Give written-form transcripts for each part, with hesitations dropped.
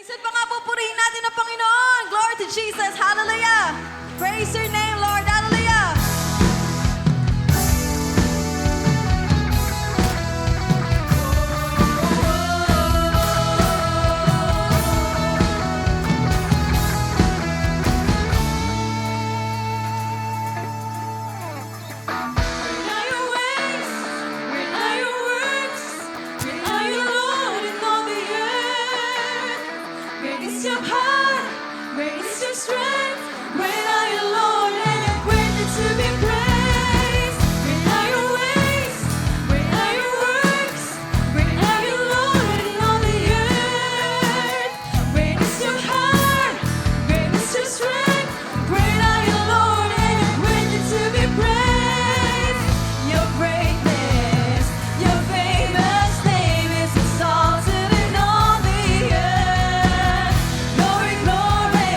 At mga pupurihin natin ang Panginoon. Glory to Jesus. Hallelujah. Praise your name, Lord. Hallelujah. Great are your ways. Great are your works. Great are you, Lord, in all the earth. Great is your power. Great is your strength. Great are you, Lord, and you're greatly to be praised. Great are your ways. Great are your works. Great are you, Lord, in all the earth. Great is your power. Great is your strength. Great are you, Lord, and you're greatly to be praised. Your greatness, your famous name is exalted in all the earth. Glory, glory,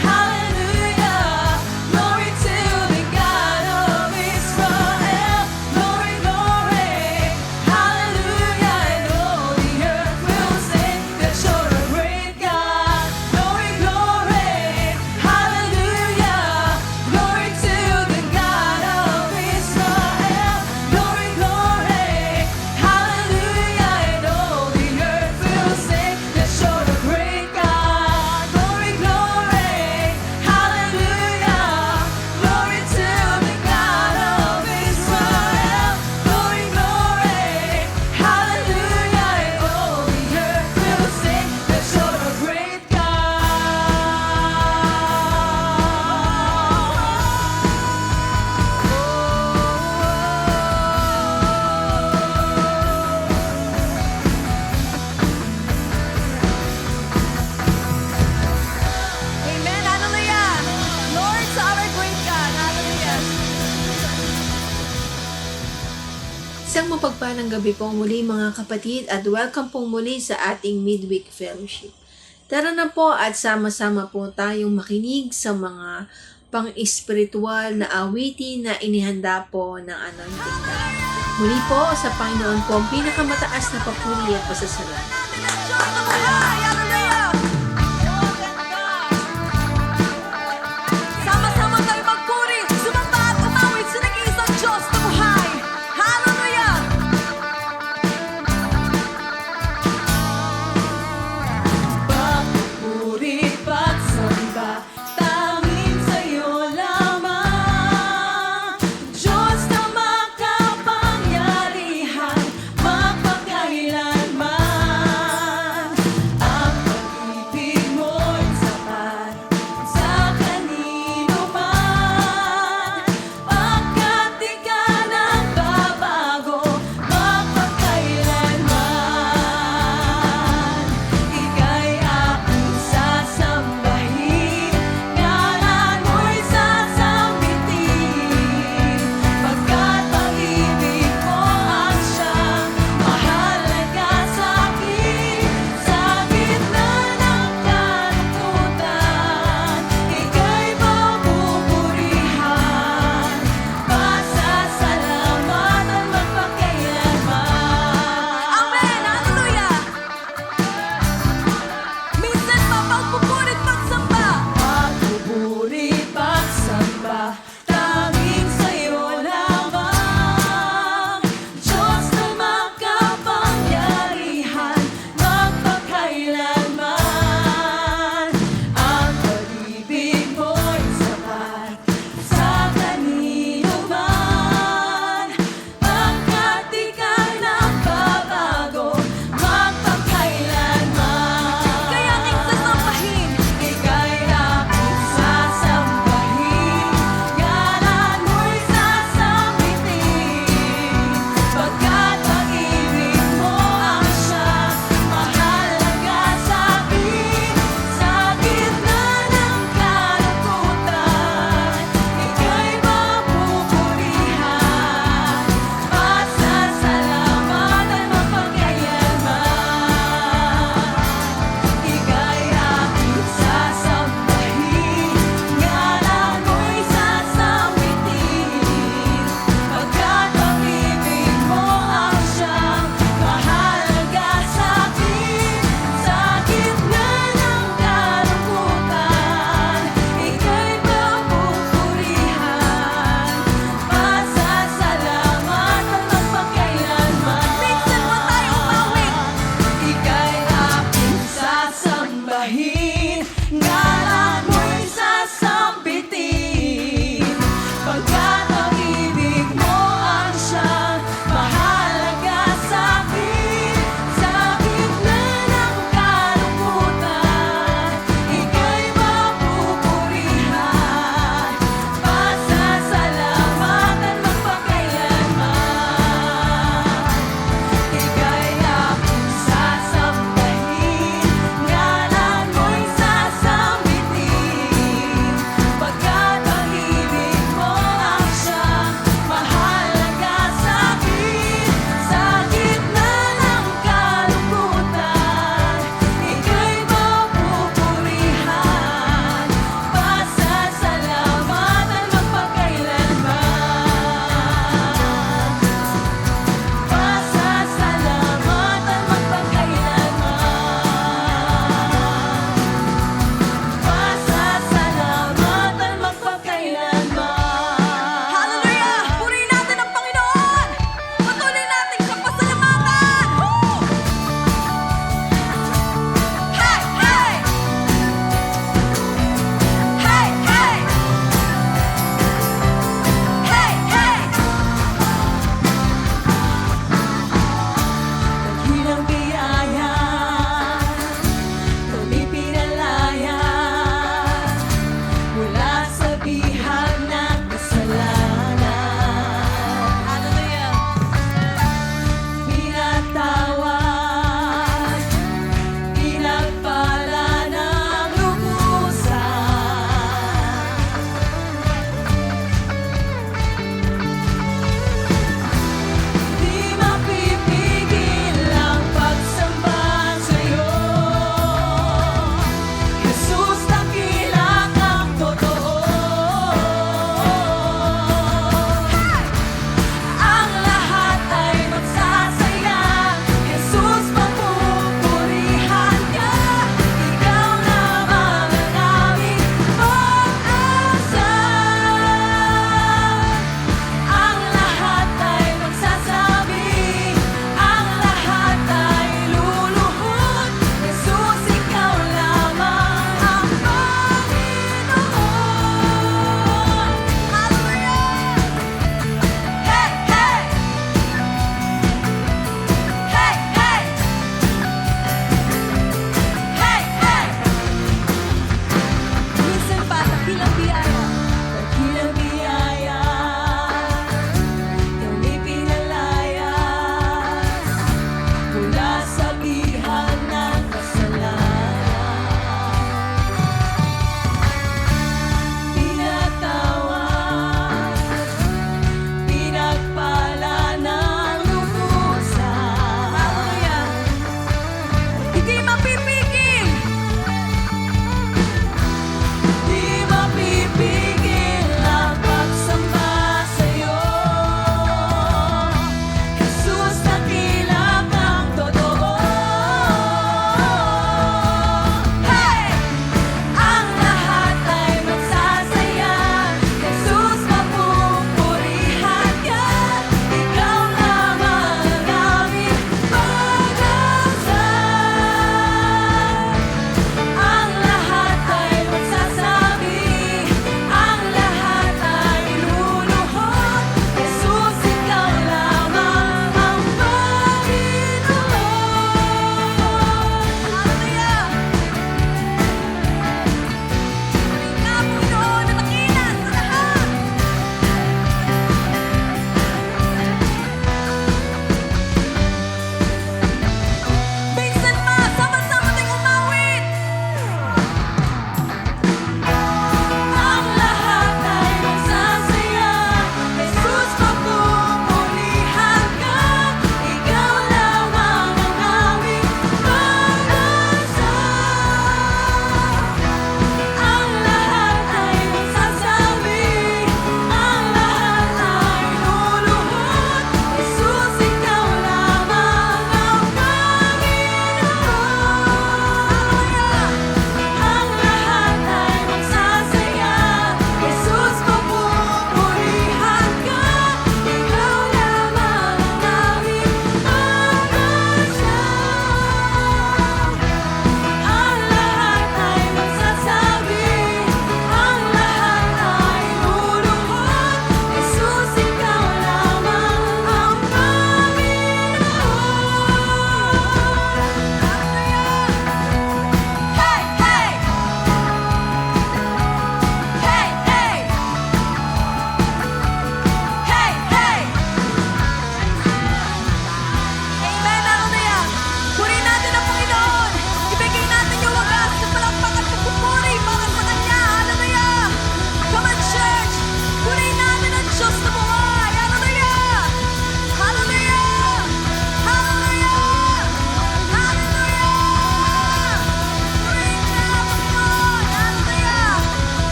hallelujah. Glory to the God of Israel. Glory, glory, hallelujah. And all the earth will sing that you're a great God. Glory, glory, hallelujah. Glory to the God of Israel. Glory, glory, hallelujah. And all the earth will sing that you're a great God. Glory, glory, hallelujah. Glory to the God of Israel. Glory, glory, hallelujah. And all the earth will sing that you're a great Amen. Hallelujah. Lord, to our great God. Hallelujah. Isang mapagpalang gabi po muli mga kapatid at welcome po muli sa ating midweek fellowship. Tara na po at sama-sama po tayong makinig sa mga pang-espiritual na awitin na inihanda po ng Anointing God. Muli po sa Panginoon po ang pinakamataas na papuri at pasasalamat. Diyos na buhay. Hallelujah. Sama-sama tayo magpuri, sumamba at umawit sa nag-iisang Diyos na buhay. Hallelujah. Papuri, pagsamba, tanging sa'yo lamang. Diyos na makapangyarihan, magpakailanman.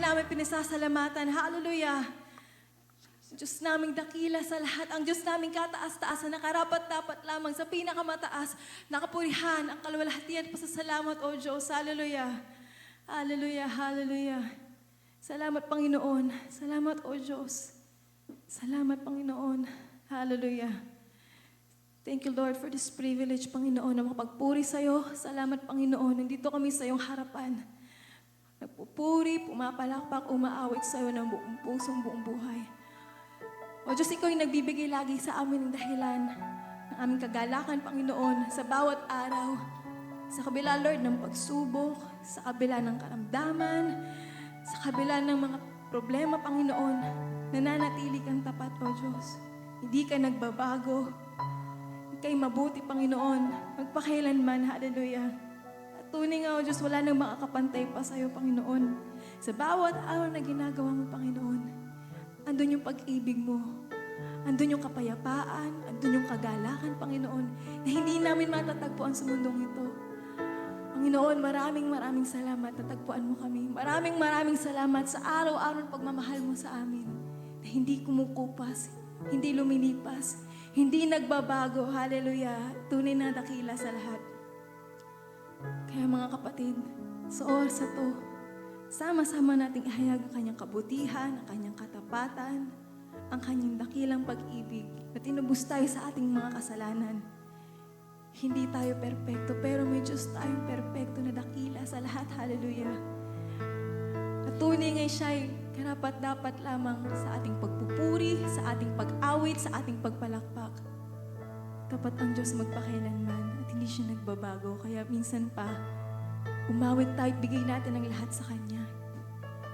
namin pinasasalamatan. Hallelujah. Diyos naming dakila sa lahat, ang Diyos naming kataas-taasan na karapat-dapat lamang sa pinakamataas, nakapurihan, ang kaluwalhatian, pasasalamat, O Diyos. Hallelujah. Hallelujah, hallelujah. Salamat, Panginoon. Salamat, O Diyos. Salamat, Panginoon. Hallelujah. Thank you, Lord, for this privilege, Panginoon, na makapagpuri sa'yo. Salamat, Panginoon. Nandito kami sa iyong harapan. Nagpupuri, pumapalakpak, umaawit sa'yo ng buong pusong buong buhay. O Diyos, Ikaw yung nagbibigay lagi sa amin ng dahilan ng aming kagalakan, Panginoon, sa bawat araw. Sa kabila, Lord, ng pagsubok, sa kabila ng karamdaman, sa kabila ng mga problema, Panginoon, nananatili kang tapat, O Diyos. Hindi ka nagbabago. Ika'y mabuti, Panginoon, magpakailanman, hallelujah. At tunay nga, O Diyos, wala nang makakapantay pa sa iyo, Panginoon. Sa bawat araw na ginagawa mo, Panginoon, andun yung pag-ibig mo. Andun yung kapayapaan. Andun yung kagalakan, Panginoon, na hindi namin matatagpuan sa mundong ito. Panginoon, maraming salamat. Natagpuan mo kami. Maraming salamat sa araw-araw ng pagmamahal mo sa amin. Na hindi kumukupas, hindi lumilipas, hindi nagbabago. Hallelujah. Tunay na dakila sa lahat. Kaya mga kapatid, sa oras na to, sama-sama nating ihayag ang kanyang kabutihan, ang kanyang katapatan, ang kanyang dakilang pag-ibig na tinubos tayo sa ating mga kasalanan. Hindi tayo perpekto, pero may Diyos tayong perpekto na dakila sa lahat. Hallelujah. At tunay nga siya ay karapat-dapat lamang sa ating pagpupuri, sa ating pag-awit, sa ating pagpalakpak. Tapat ang Diyos magpakailanman at hindi siya nagbabago. Kaya minsan pa, umawit tayo at bigay natin ang lahat sa Kanya.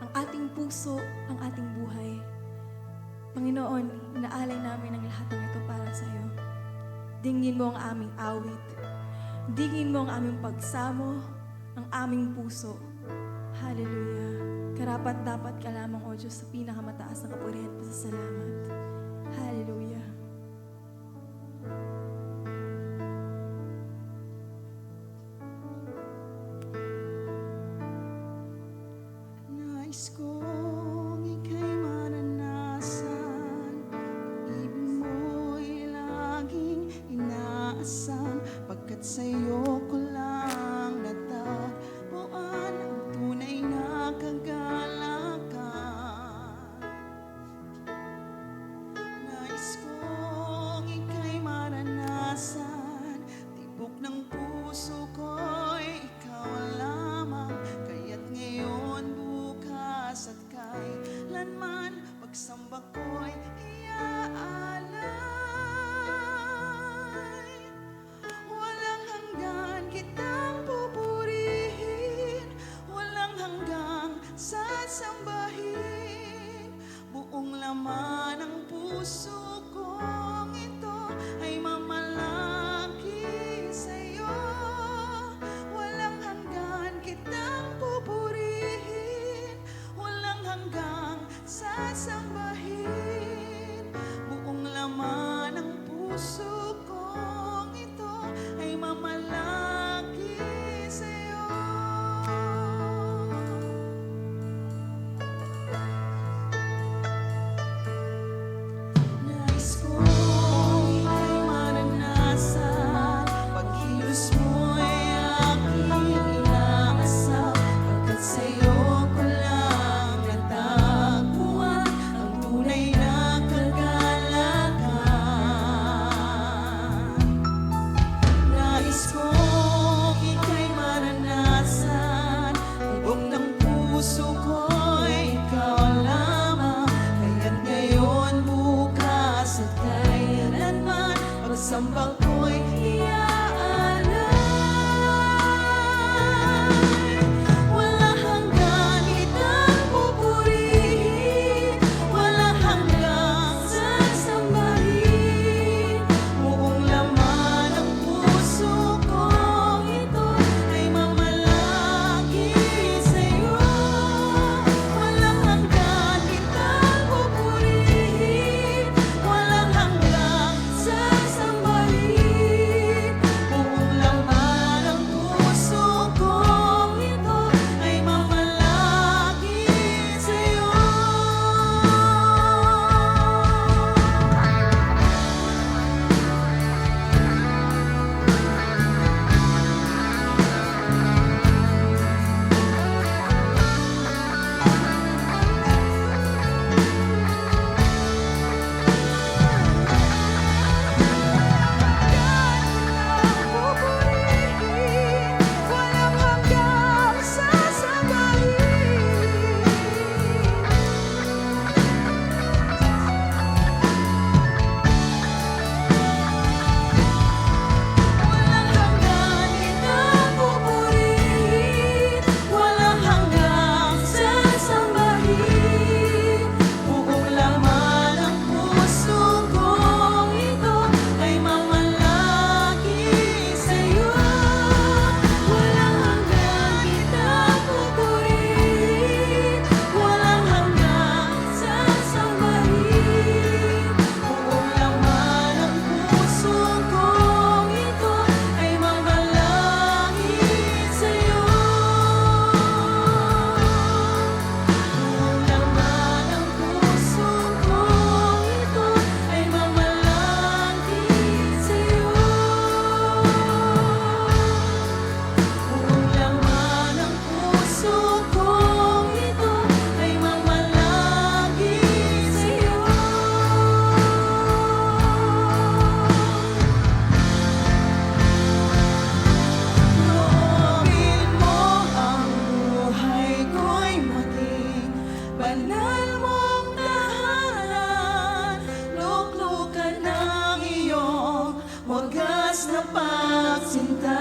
Ang ating puso, ang ating buhay. Panginoon, inaalay namin ang lahat ng ito para sa iyo. Dingin mo ang aming awit. Dingin mo ang aming pagsamo, ang aming puso. Hallelujah. Karapat-dapat ka lamang, O Diyos, sa pinakamataas na kapurihan at pasasalamat. Hallelujah. Nais kong ika'y maranasan, ibig mo'y laging inaasam, pagkat sa'yo ko lang natagpuan ang tunay na kagalakan. Nais kong ika'y maranasan, tibok ng puso ko'y ikaw lamang, kaya't ngayon at kailanman pagsamba ko'y iaalay. Walang hanggan kita sinta.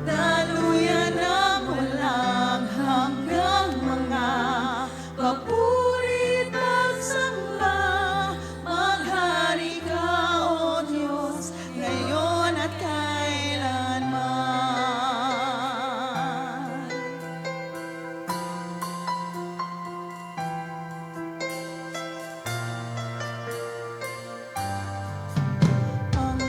Daluyan ng walang hanggang mga papuri pagsamba. Maghari ka, O Diyos, ngayon at kailanman. Ang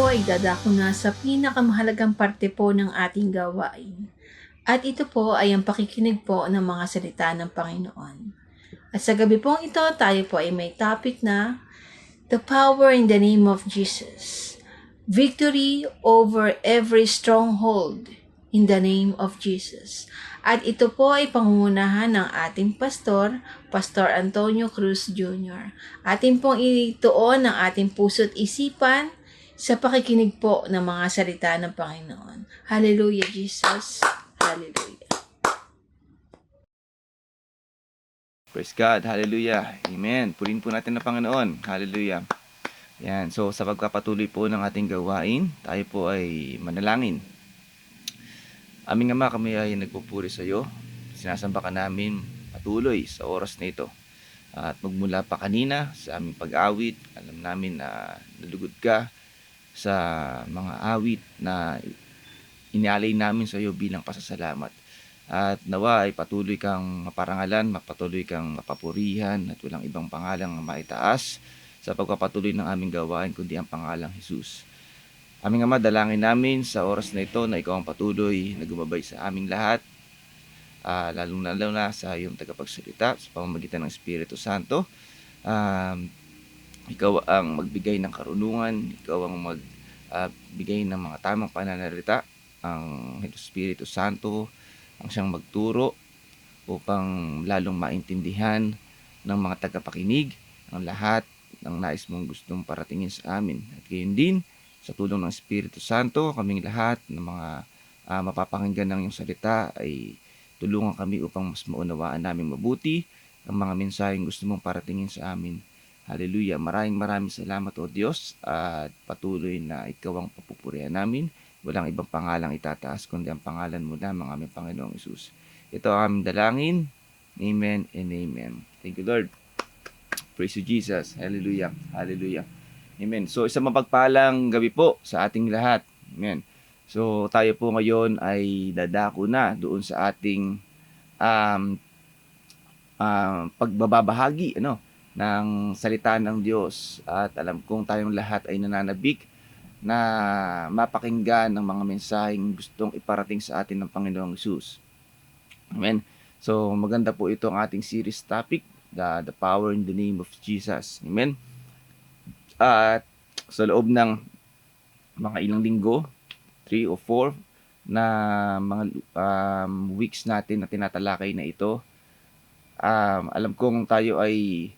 ay dadako na sa pinakamahalagang parte po ng ating gawain. At ito po ay ang pakikinig po ng mga salita ng Panginoon. At sa gabi pong ito, tayo po ay may topic na The Power in the Name of Jesus. Victory over every stronghold in the name of Jesus. At ito po ay pangungunahan ng ating pastor, Pastor Antonio Cruz Jr. Atin pong ituon ang ating puso't isipan sa pakikinig po ng mga salita ng Panginoon. Hallelujah, Jesus. Hallelujah. Praise God. Hallelujah. Amen. Purihin po natin ang Panginoon. Hallelujah. Yan. So, sa pagpapatuloy po ng ating gawain, tayo po ay manalangin. Aming Ama, kami ay nagpupuri sa iyo. Sinasamba ka namin patuloy sa oras na ito. At magmula pa kanina sa aming pag-awit, alam namin na nalugod ka sa mga awit na inialay namin sa iyo bilang pasasalamat. At nawa ay patuloy kang maparangalan, mapatuloy kang mapapurihan at walang ibang pangalang maitaas sa pagpapatuloy ng aming gawain kundi ang pangalang Jesus. Aming Ama, dalangin namin sa oras na ito na ikaw ang patuloy na gumabay sa aming lahat, lalong-lalo na sa iyong tagapagsalita sa pamamagitan ng Espiritu Santo. Ikaw ang magbigay ng karunungan, ikaw ang magbigay ng mga tamang pananalita, ang Espiritu Santo ang siyang magturo upang lalong maintindihan ng mga tagapakinig ang lahat ng nais mong gustong paratingin sa amin. At gayon din, sa tulong ng Espiritu Santo, kaming lahat ng mga mapapakinggan ng iyong salita ay tulungan kami upang mas maunawaan namin mabuti ang mga mensaheng gusto mong paratingin sa amin. Hallelujah. Maraming salamat o Diyos at patuloy na ikaw ang papupurihan namin. Walang ibang pangalang itataas kundi ang pangalan mo lamang, aming Panginoong Hesus. Ito ang aming dalangin. Amen and amen. Thank you, Lord. Praise you, Jesus. Hallelujah. Hallelujah. Amen. So, isang mapagpalang gabi po sa ating lahat. Amen. So, tayo po ngayon ay dadako na doon sa ating pagbabahagi ng salita ng Diyos. At alam kong tayong lahat ay nananabik na mapakinggan ng mga mensaheng gustong iparating sa atin ng Panginoong Hesus. Amen. So, maganda po ito ang ating series topic, the power in the name of Jesus. Amen. At sa loob ng mga ilang linggo, 3 o 4 na mga weeks natin na tinatalakay na ito, alam kong tayo ay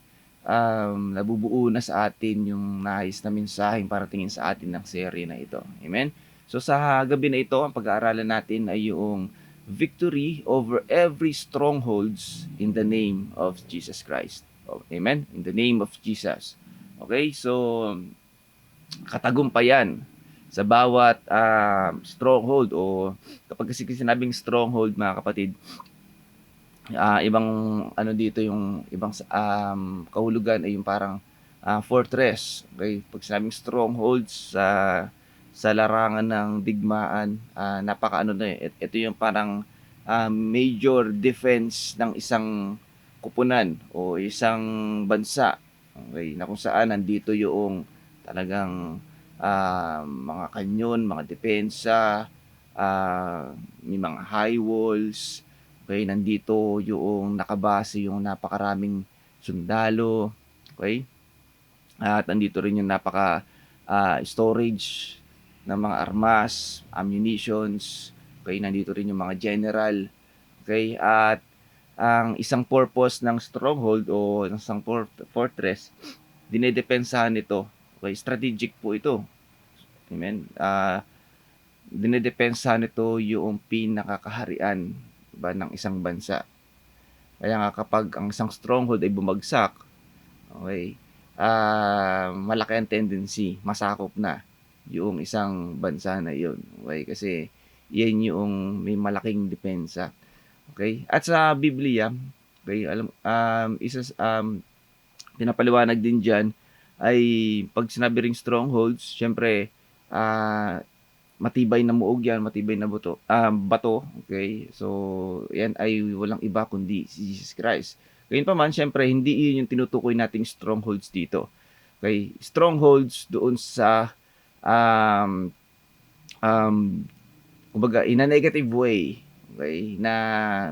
nabubuo na sa atin yung nais na mensaheng para tingin sa atin ng serye na ito. Amen? So sa gabi na ito, ang pag-aaralan natin ay yung victory over every strongholds in the name of Jesus Christ. Amen? In the name of Jesus. Okay, so katagumpayan sa bawat stronghold o kapag kasi sinabing stronghold mga kapatid, ibang dito yung ibang kahulugan ay yung parang fortress. Okay, pag sinabing strongholds sa larangan ng digmaan, ito yung parang major defense ng isang kupunan o isang bansa. Okay, na kung saan nandito yung talagang mga kanyon, mga depensa, may mga high walls. Okay, nandito yung nakabase yung napakaraming sundalo. Okay? At nandito rin yung storage ng mga armas, ammunitions. Okay, nandito rin yung mga general. Okay? At ang isang purpose ng stronghold o ng isang fortress, dinedepensahan nito. Okay, strategic po ito. Amen. Dinedepensahan nito yung pinakakaharian ng isang bansa. Kaya nga kapag ang isang stronghold ay bumagsak, okay, malaki ang tendency, masakop na yung isang bansa na yun. Okay, kasi yan yung may malaking depensa. Okay? At sa Biblia, okay, pinapaliwanag din diyan ay pag sinabi ring strongholds, syempre matibay na muog yan, matibay na bato, okay? So, yan ay walang iba kundi si Jesus Christ. Gayun pa man, syempre hindi yun yung tinutukoy nating strongholds dito. Okay? Strongholds doon sa um, um, kumbaga in a negative way, okay, na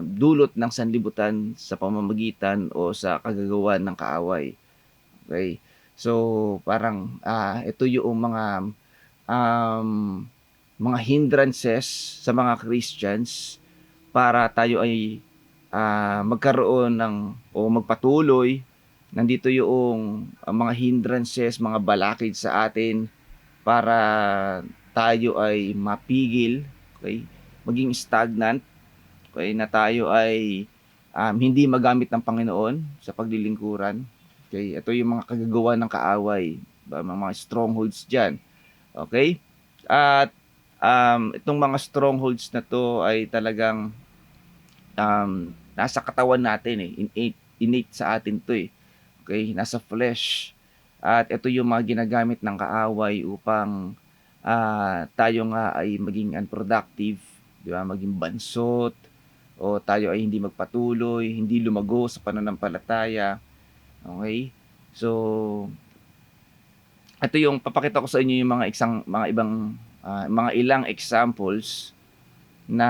dulot ng sanlibutan sa pamamagitan o sa kagagawan ng kaaway. Okay? So, parang, ito yung um, mga hindrances sa mga Christians para tayo ay magkaroon ng o magpatuloy. Nandito yung mga hindrances, mga balakid sa atin para tayo ay mapigil, okay? Maging stagnant, okay? Na tayo ay hindi magamit ng Panginoon sa paglilingkuran. Okay? Ito yung mga kagagawa ng kaaway, mga strongholds diyan. Okay? At itong mga strongholds na to ay talagang nasa katawan natin eh. Innate sa atin to eh. Okay? Nasa flesh. At ito yung mga ginagamit ng kaaway upang tayo nga ay maging unproductive, di ba? Maging bansot, o tayo ay hindi magpatuloy, hindi lumago sa pananampalataya. Okay? So, ito yung papakita ko sa inyo yung mga ibang mga ilang examples na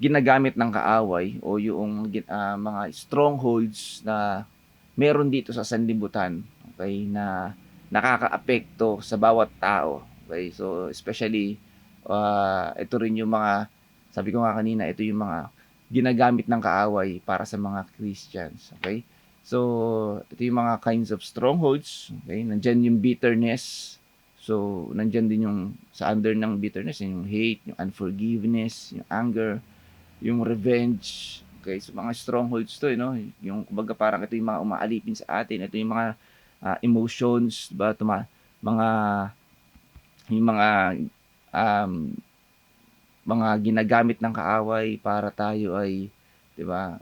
ginagamit ng kaaway o yung mga strongholds na meron dito sa sanlibutan, okay, na nakakaapekto sa bawat tao. Okay? So, especially ito rin yung mga, sabi ko nga kanina, ito yung mga ginagamit ng kaaway para sa mga Christians. Okay? So, ito yung mga kinds of strongholds. Okay? Nandyan yung bitterness. So, nandyan din yung sa under ng bitterness, yung hate, yung unforgiveness, yung anger, yung revenge. Okay? So, mga strongholds to, no? Yung, kumbaga, parang ito yung mga umaalipin sa atin. Ito yung mga emotions, diba? Yung mga ginagamit ng kaaway para tayo ay, 'di ba,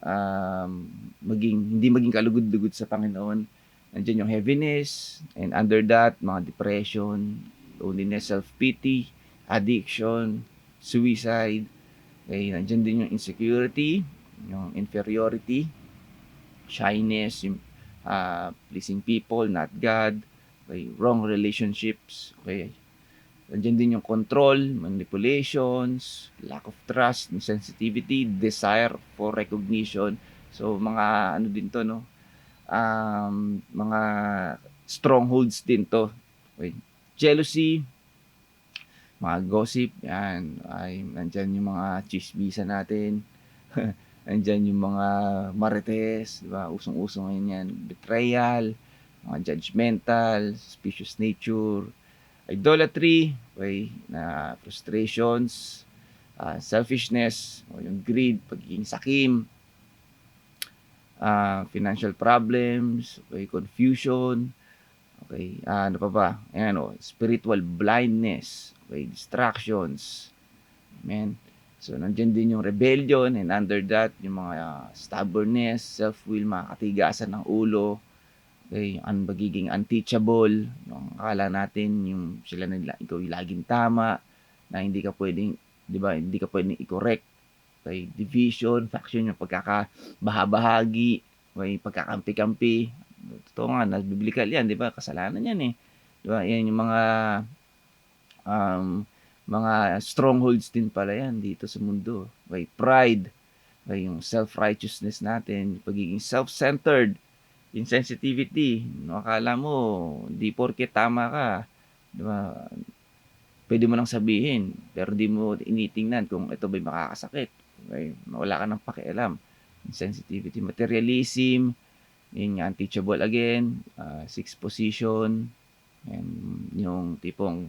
hindi maging kalugod-lugod sa Panginoon. Nandiyan yung heaviness, and under that, mga depression, loneliness, self-pity, addiction, suicide. Okay, nandiyan din yung insecurity, yung inferiority, shyness, yung pleasing people, not God, okay, wrong relationships, okay. Nandiyan din yung control, manipulations, lack of trust, insensitivity, desire for recognition. So, mga ano din to, no? Mga strongholds din to. Okay. Jealousy, mga gossip, yan. Nandiyan yung mga chismisa natin. Nandiyan yung mga marites, di ba? Usong-usong ngayon yan. Betrayal, mga judgmental, suspicious nature, idolatry, okay, na frustrations, selfishness, o yung greed, pagiging sakim, financial problems, okay, confusion, okay, ano pa ba? Ayan, spiritual blindness, okay, distractions. Amen. So, nandiyan din yung rebellion, and under that, yung mga stubbornness, self-will, mga katigasan ng ulo, okay, ang pagiging unteachable, yung akala natin yung sila nila, ikaw yung laging tama, na hindi ka pwedeng, 'di ba, hindi ka pwedeng i-correct. Okay, division, faction, yung pagkakabahabahagi, okay, pagkakampi-kampi. Totoo nga, biblical 'yan, 'di ba? Kasalanan 'yan eh. 'Di ba? Yan yung mga strongholds din pala 'yan dito sa mundo. Okay, pride, okay, yung self-righteousness natin, pagiging self-centered, insensitivity, no, akala mo di porke tama ka, di ba? Pwede mo nang sabihin, pero di mo initingnan kung ito ba'y makakasakit. Okay? Wala ka nang pakialam. Insensitivity, materialism, yun yung unteachable again, sixth position, and yung tipong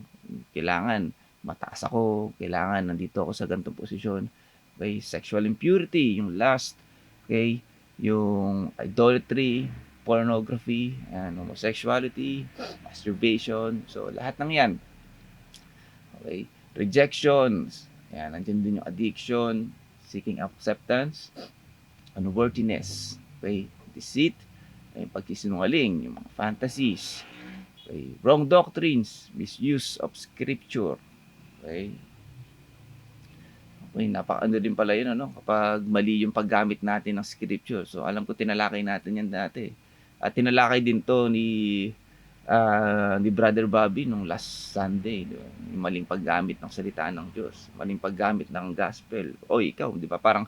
kailangan mataas ako, kailangan nandito ako sa ganitong posisyon. Okay? Sexual impurity, yung lust, okay? Yung idolatry, pornography, and homosexuality, masturbation. So, lahat ng yan. Okay? Rejections. Yan, nandiyan din yung addiction, seeking acceptance, unworthiness. Okay? Deceit, yung pagsisinungaling, yung mga fantasies. Okay? Wrong doctrines, misuse of scripture. Okay? Okay, napaka-ano din pala yun, ano? Kapag mali yung paggamit natin ng scripture. So, alam ko tinalakay natin yan dati. At tinalakay din to ni ni Brother Bobby nung last Sunday, 'di ba? Yung maling paggamit ng salita ng Diyos, maling paggamit ng gospel. O ikaw, 'di ba, parang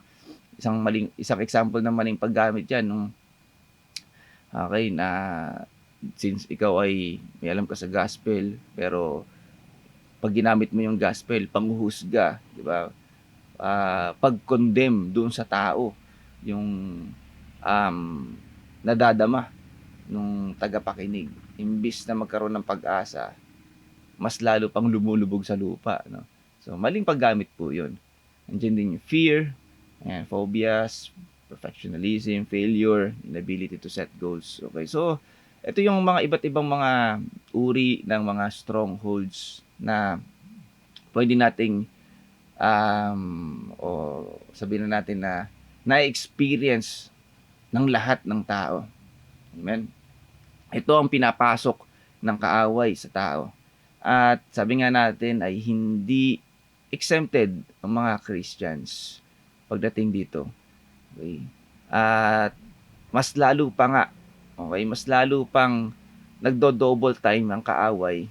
isang example ng maling paggamit 'yan nung okay na since ikaw ay may alam ka sa gospel, pero 'pag ginamit mo yung gospel, panghuhusga, 'di ba? Pag-condemn doon sa tao, yung um, nadadama nung tagapakinig. Imbis na magkaroon ng pag-asa, mas lalo pang lumulubog sa lupa, no? So, maling paggamit po yun. Andiyan din yung fear, ayan, phobias, perfectionism, failure, inability to set goals. Okay, so, ito yung mga iba't ibang mga uri ng mga strongholds na pwede nating o sabihin na natin na na-experience ng lahat ng tao. Amen? Ito ang pinapasok ng kaaway sa tao. At sabi nga natin ay hindi exempted ang mga Christians pagdating dito. Okay? At mas lalo pa nga, okay, mas lalo pang nagdo-double time ang kaaway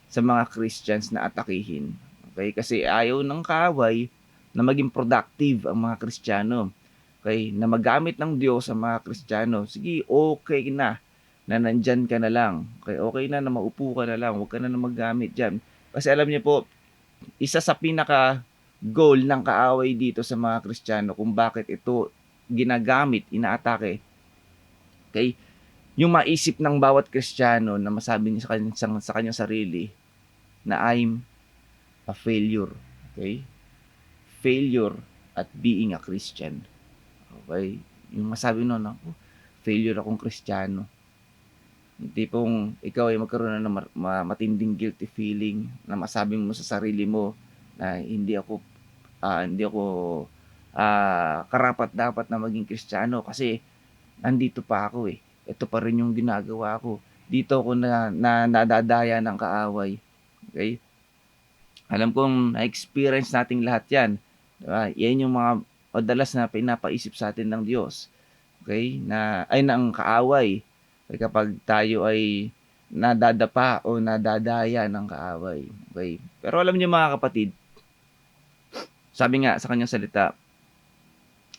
sa mga Christians na atakihin. Okay? Kasi ayaw ng kaaway na maging productive ang mga Kristiyano. Okay? Na magamit ng Diyos ang mga Kristiyano. Sige, okay na nandyan ka na lang. Okay, okay na maupo ka na lang. Huwag ka na magamit dyan. Kasi alam niyo po, isa sa pinaka-goal ng kaaway dito sa mga Kristiyano kung bakit ito ginagamit, inaatake. Okay? Yung maisip ng bawat Kristiyano na masabi niya sa kanyang sarili na I'm a failure. Okay? Failure at being a Christian. Okay? Yung masabi nun, failure akong Kristiyano. Yung tipong ikaw ay magkaroon ng matinding guilty feeling na masabi mo sa sarili mo na hindi ako karapat dapat na maging Kristiyano kasi nandito pa ako eh. Ito pa rin yung ginagawa ko. Dito ako na nadadaya ng kaaway. Okay? Alam kong na-experience nating lahat yan. Diba? Yan yung mga madalas na pinapaisip sa atin ng Diyos. Okay? Ng kaaway. Okay, kapag tayo ay nadadapa o nadadaya ng kaaway. Okay? Pero alam niyo mga kapatid, sabi nga sa kanyang salita,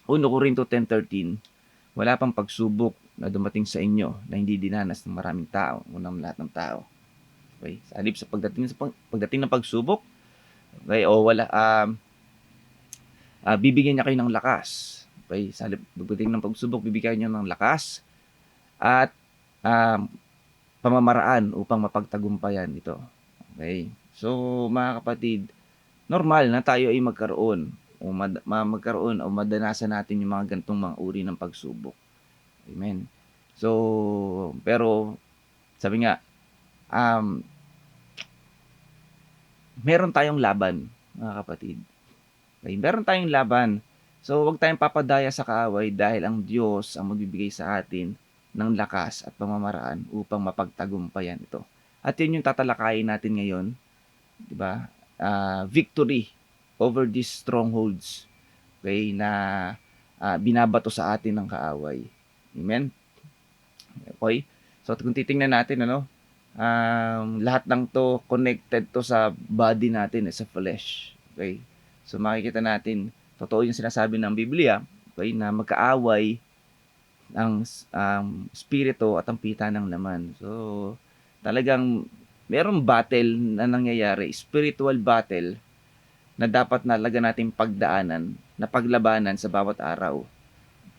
1 Corinto 10:13, wala pang pagsubok na dumating sa inyo na hindi dinanas ng maraming tao, unang lahat ng tao. Okay? Sa halip sa pagdating ng pagsubok, okay, o wala, bibigyan niya kayo ng lakas. Okay? Sa halip pagdating ng pagsubok, bibigyan niya ng lakas at pamamaraan upang mapagtagumpayan ito. Okay? So, mga kapatid, normal na tayo ay magkaroon o madanasan natin yung mga gantong mga uri ng pagsubok. Amen. So, pero sabi nga, meron tayong laban, mga kapatid. Okay? Meron tayong laban. So, huwag tayong papadaya sa kaaway dahil ang Diyos ang magbibigay sa atin ng lakas at pamamaraan upang mapagtagumpayan ito. At yun yung tatalakayin natin ngayon, di ba? Victory over these strongholds, okay, na binabato sa atin ng kaaway. Amen? Okay? So, kung titingnan natin, lahat ng to connected to sa body natin, sa flesh. Okay? So, makikita natin, totoo yung sinasabi ng Biblia, okay, na magkaaway ang spirito at ang pita ng laman. So, talagang merong battle na nangyayari, spiritual battle na dapat nalaga nating pagdaanan, na paglabanan sa bawat araw.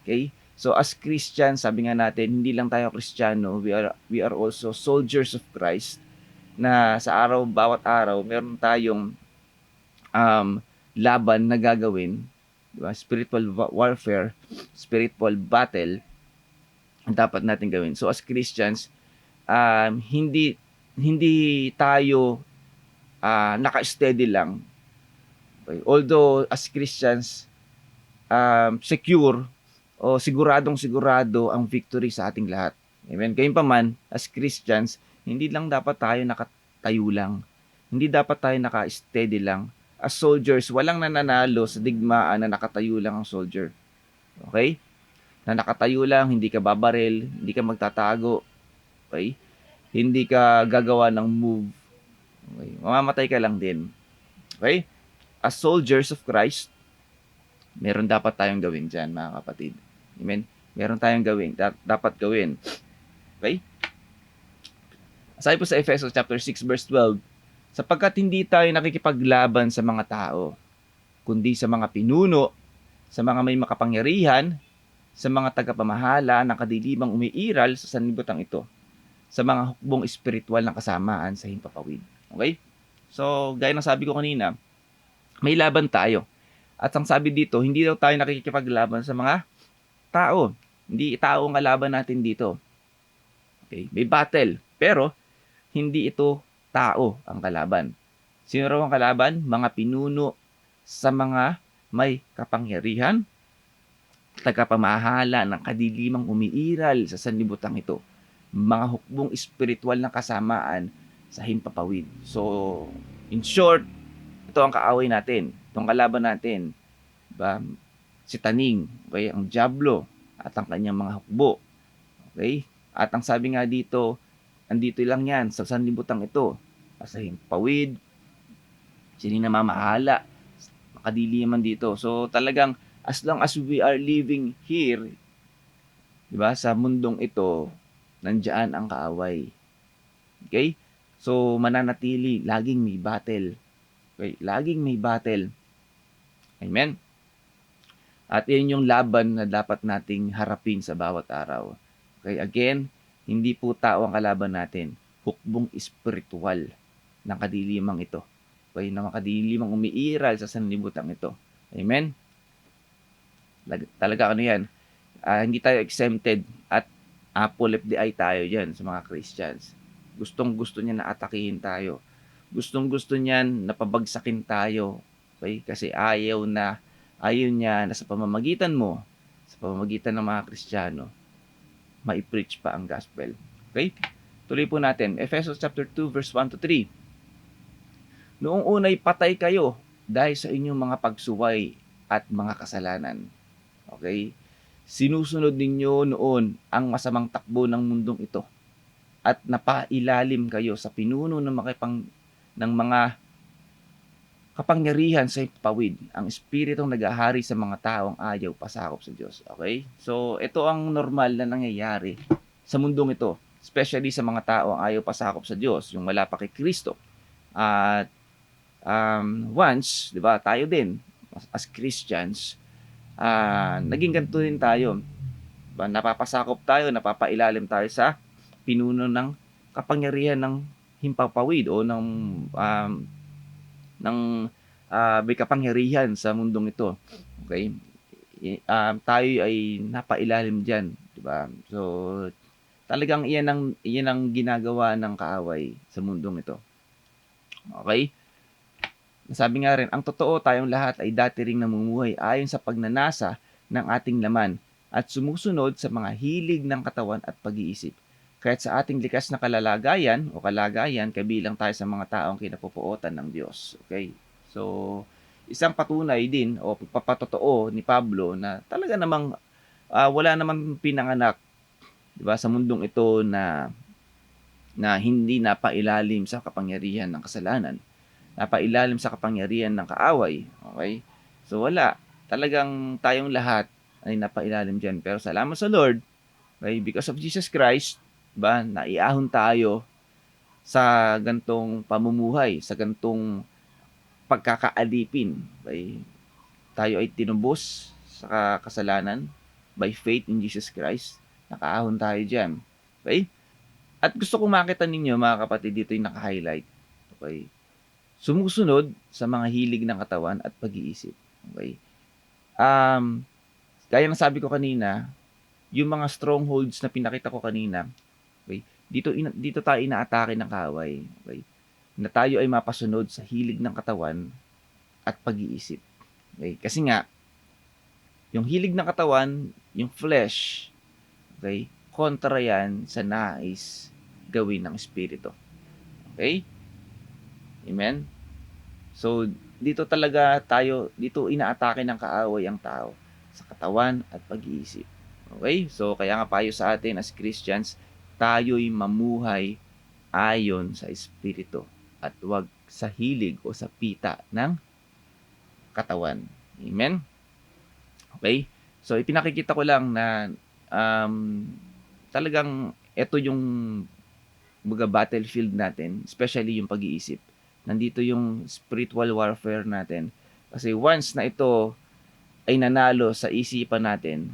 Okay? So, as Christians, sabi nga natin, hindi lang tayo Kristiyano, we are also soldiers of Christ, na sa bawat araw, meron tayong laban na gagawin, diba? Spiritual warfare, spiritual battle, dapat natin gawin. So as Christians, hindi tayo naka-steady lang. Okay? Although as Christians, secure o siguradong-sigurado ang victory sa ating lahat. Amen. Gayunpaman, as Christians, hindi lang dapat tayo nakatayo lang. Hindi dapat tayo naka-steady lang. As soldiers, walang nananalo sa digmaan na nakatayo lang ang soldier. Okay? Na nakatayo lang, hindi ka babaril, hindi ka magtatago. Okay? Hindi ka gagawa ng move. Okay? Mamamatay ka lang din. Okay? As soldiers of Christ, meron dapat tayong gawin dyan, mga kapatid. Amen? Meron tayong gawin. Dapat gawin. Okay? Sabi po sa Ephesians chapter 6 verse 12, sapagkat hindi tayo nakikipaglaban sa mga tao, kundi sa mga pinuno, sa mga may makapangyarihan, sa mga tagapamahala ng kadilimang umiiral sa sanlibutan ito, sa mga hukbong espiritual ng kasamaan sa himpapawid. Okay? So, gaya ng sabi ko kanina, may laban tayo. At ang sabi dito, hindi daw tayo nakikipaglaban sa mga tao. Hindi tao ang kalaban natin dito. Okay? May battle. Pero, hindi ito tao ang kalaban. Sino raw ang kalaban? Mga pinuno sa mga may kapangyarihan, tagapamahala ng kadilimang umiiral sa sanlibutan ito, mga hukbong espiritual na kasamaan sa himpapawid. So, in short, ito ang kaaway natin, itong kalaban natin, diba? Si Taning, okay? Ang Diablo at ang kanyang mga hukbo. Okay? At ang sabi nga dito, andito lang yan sa sanlibutan ito, sa himpapawid, sino namamahala, makadiliman dito. So, talagang as long as we are living here, di ba, sa mundong ito, nandiyan ang kaaway. Okay? So, mananatili, laging may battle. Okay? Laging may battle. Amen? At yun yung laban na dapat nating harapin sa bawat araw. Okay? Again, hindi po tao ang kalaban natin. Hukbong espiritual ng kadilimang ito. Okay? Na makadilimang umiiral sa sanlibutan ito. Amen? Talaga ano yan, hindi tayo exempted at apple of the eye tayo dyan sa mga Christians. Gustong gusto niya na atakihin tayo. Gustong gusto niyan na pabagsakin tayo. Okay? Kasi ayaw niya na sa pamamagitan mo, sa pamamagitan ng mga Kristiyano, mai-preach pa ang gospel. Okay? Tuloy po natin. Ephesians chapter 2 verse 1 to 3. Noong unay patay kayo dahil sa inyong mga pagsuway at mga kasalanan. Okay? Sinusunod ninyo noon ang masamang takbo ng mundong ito at napailalim kayo sa pinuno ng mga kapangyarihan sa pawid, ang espiritong nag-ahari sa mga taong ayaw pasakop sa Diyos. Okay? So, ito ang normal na nangyayari sa mundong ito, especially sa mga taong ayaw pasakop sa Diyos, yung wala pa kay Kristo. At once, di ba, tayo din, as Christians, naging ganito din tayo. Diba? Napapasakop tayo, napapailalim tayo sa pinuno ng kapangyarihan ng himpapawid o may kapangyarihan sa mundong ito. Okay? Tayo ay napailalim diyan, di ba? So, talagang iyan ang ginagawa ng kaaway sa mundong ito. Okay? Sabi nga rin, ang totoo tayong lahat ay dati ring namumuhay ayon sa pagnanasa ng ating laman at sumusunod sa mga hilig ng katawan at pag-iisip. Kaya't sa ating likas na kalagayan, kabilang tayo sa mga taong kinapupuotan ng Diyos. Okay? So, isang patunay din o papatotoo ni Pablo na talaga namang wala namang pinanganak, di ba, sa mundong ito na hindi napailalim sa kapangyarihan ng kasalanan, napailalim sa kapangyarihan ng kaaway. Okay? So, wala. Talagang tayong lahat ay napailalim dyan. Pero salamat sa Lord, okay, because of Jesus Christ, ba, naiahon tayo sa gantong pamumuhay, sa gantong pagkakaalipin. Okay? Tayo ay tinubos sa kasalanan by faith in Jesus Christ. Nakaahon tayo dyan. Okay? At gusto kong makita ninyo, mga kapatid, dito yung naka-highlight. Okay? Sumusunod sa mga hilig ng katawan at pag-iisip. Okay? Gaya ng sabi ko kanina, yung mga strongholds na pinakita ko kanina, okay, dito tayo inaatake ng kaaway. Okay? Na tayo ay mapasunod sa hilig ng katawan at pag-iisip. Okay? Kasi nga, yung hilig ng katawan, yung flesh, okay, kontra yan sa nais gawin ng Espiritu. Okay? Amen? So, dito inaatake ng kaaway ang tao sa katawan at pag-iisip. Okay? So, kaya nga payo sa atin as Christians, tayo'y mamuhay ayon sa Espiritu at huwag sa hilig o sa pita ng katawan. Amen? Okay? So, ipinakikita ko lang na talagang ito yung battlefield natin, especially yung pag-iisip. Nandito yung spiritual warfare natin. Kasi once na ito ay nanalo sa isipan natin,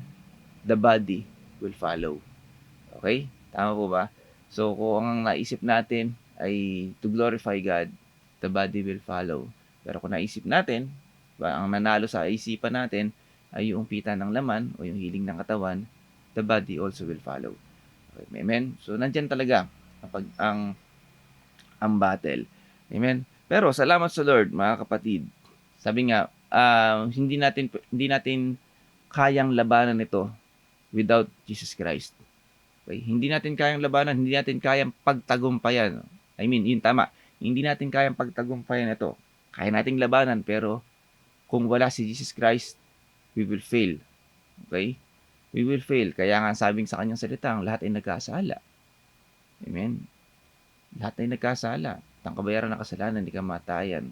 the body will follow. Okay? Tama po ba? So, kung ang naisip natin ay to glorify God, the body will follow. Pero kung naisip natin, ang nanalo sa isipan natin ay yung pita ng laman o yung hiling ng katawan, the body also will follow. Okay, amen? So, nandyan talaga ang battle. Amen? Pero, salamat sa Lord, mga kapatid. Sabi nga, hindi natin kayang labanan ito without Jesus Christ. Okay? Hindi natin kayang labanan, hindi natin kayang pagtagumpayan. I mean, yun tama. Hindi natin kayang pagtagumpayan ito. Kaya nating labanan, pero kung wala si Jesus Christ, we will fail. Okay? We will fail. Kaya nga sabing sa kanyang salita, ang lahat ay nagkasala. Amen? Lahat ay nagkasala. Ang kabayaran ng kasalanan, hindi kamatayan.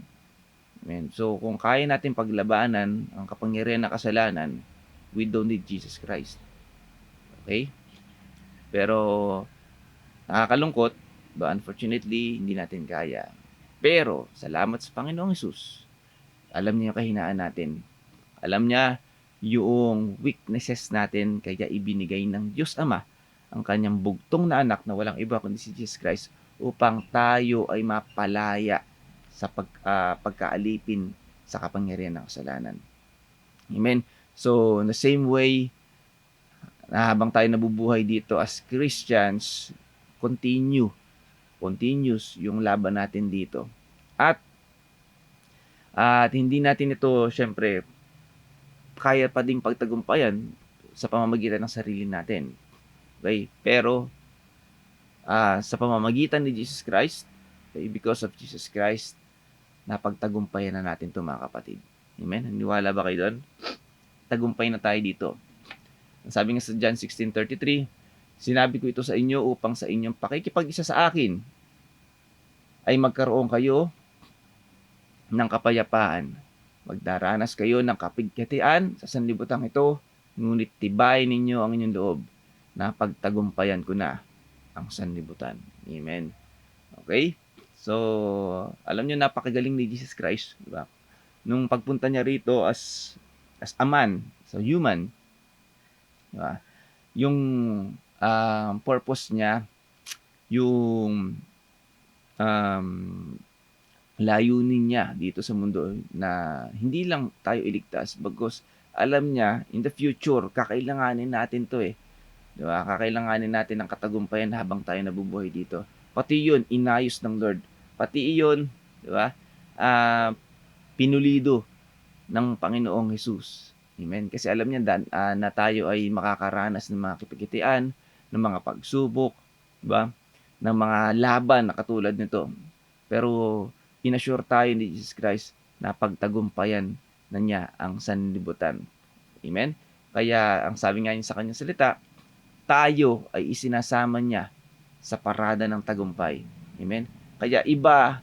Amen? So, kung kaya natin paglabanan ang kapangyarihan ng kasalanan, we don't need Jesus Christ. Okay? Pero, nakakalungkot, but unfortunately, hindi natin kaya. Pero, salamat sa Panginoong Hesus. Alam niya yung kahinaan natin. Alam niya yung weaknesses natin, kaya ibinigay ng Diyos Ama ang kanyang bugtong na anak na walang iba kundi si Jesus Christ upang tayo ay mapalaya sa pagkaalipin sa kapangyarihan ng kasalanan. Amen? So, in the same way, na habang tayo nabubuhay dito as Christians, continuous yung laban natin dito. At hindi natin ito, syempre, kaya pa ding pagtagumpayan sa pamamagitan ng sarili natin. Okay? Pero, sa pamamagitan ni Jesus Christ, okay, because of Jesus Christ, napagtagumpayan na natin ito, mga kapatid. Amen? Naniwala ba kayo doon? Tagumpay na tayo dito. Sabi nga sa John 16:33, sinabi ko ito sa inyo upang sa inyong pakikipag-isa sa akin ay magkaroon kayo ng kapayapaan. Magdaranas kayo ng kapighatian sa sanlibutan ito, ngunit tibayin ninyo ang inyong loob na pagtagumpayan ko na ang sanlibutan. Amen. Okay? So, alam nyo, napakagaling ni Jesus Christ. Diba? Nung pagpunta niya rito as a man, so human, diba? Yung purpose niya, yung layunin niya dito sa mundo na hindi lang tayo iligtas, bagkus alam niya in the future kakailanganin natin to eh. 'Di ba? Kakailanganin natin ng katagumpayan habang tayo nabubuhay dito. Pati 'yun inayos ng Lord. Pati iyon, 'di ba? Pinulido ng Panginoong Hesus. Amen. Kasi alam niya na tayo ay makakaranas ng mga kapigitian, ng mga pagsubok, 'di ba? Ng mga laban na katulad nito. Pero inassure tayo ni Jesus Christ na pagtagumpayan na niya ang sanlibutan. Amen? Kaya ang sabi nga niya sa kanyang salita, tayo ay isinasama niya sa parada ng tagumpay. Amen? Kaya iba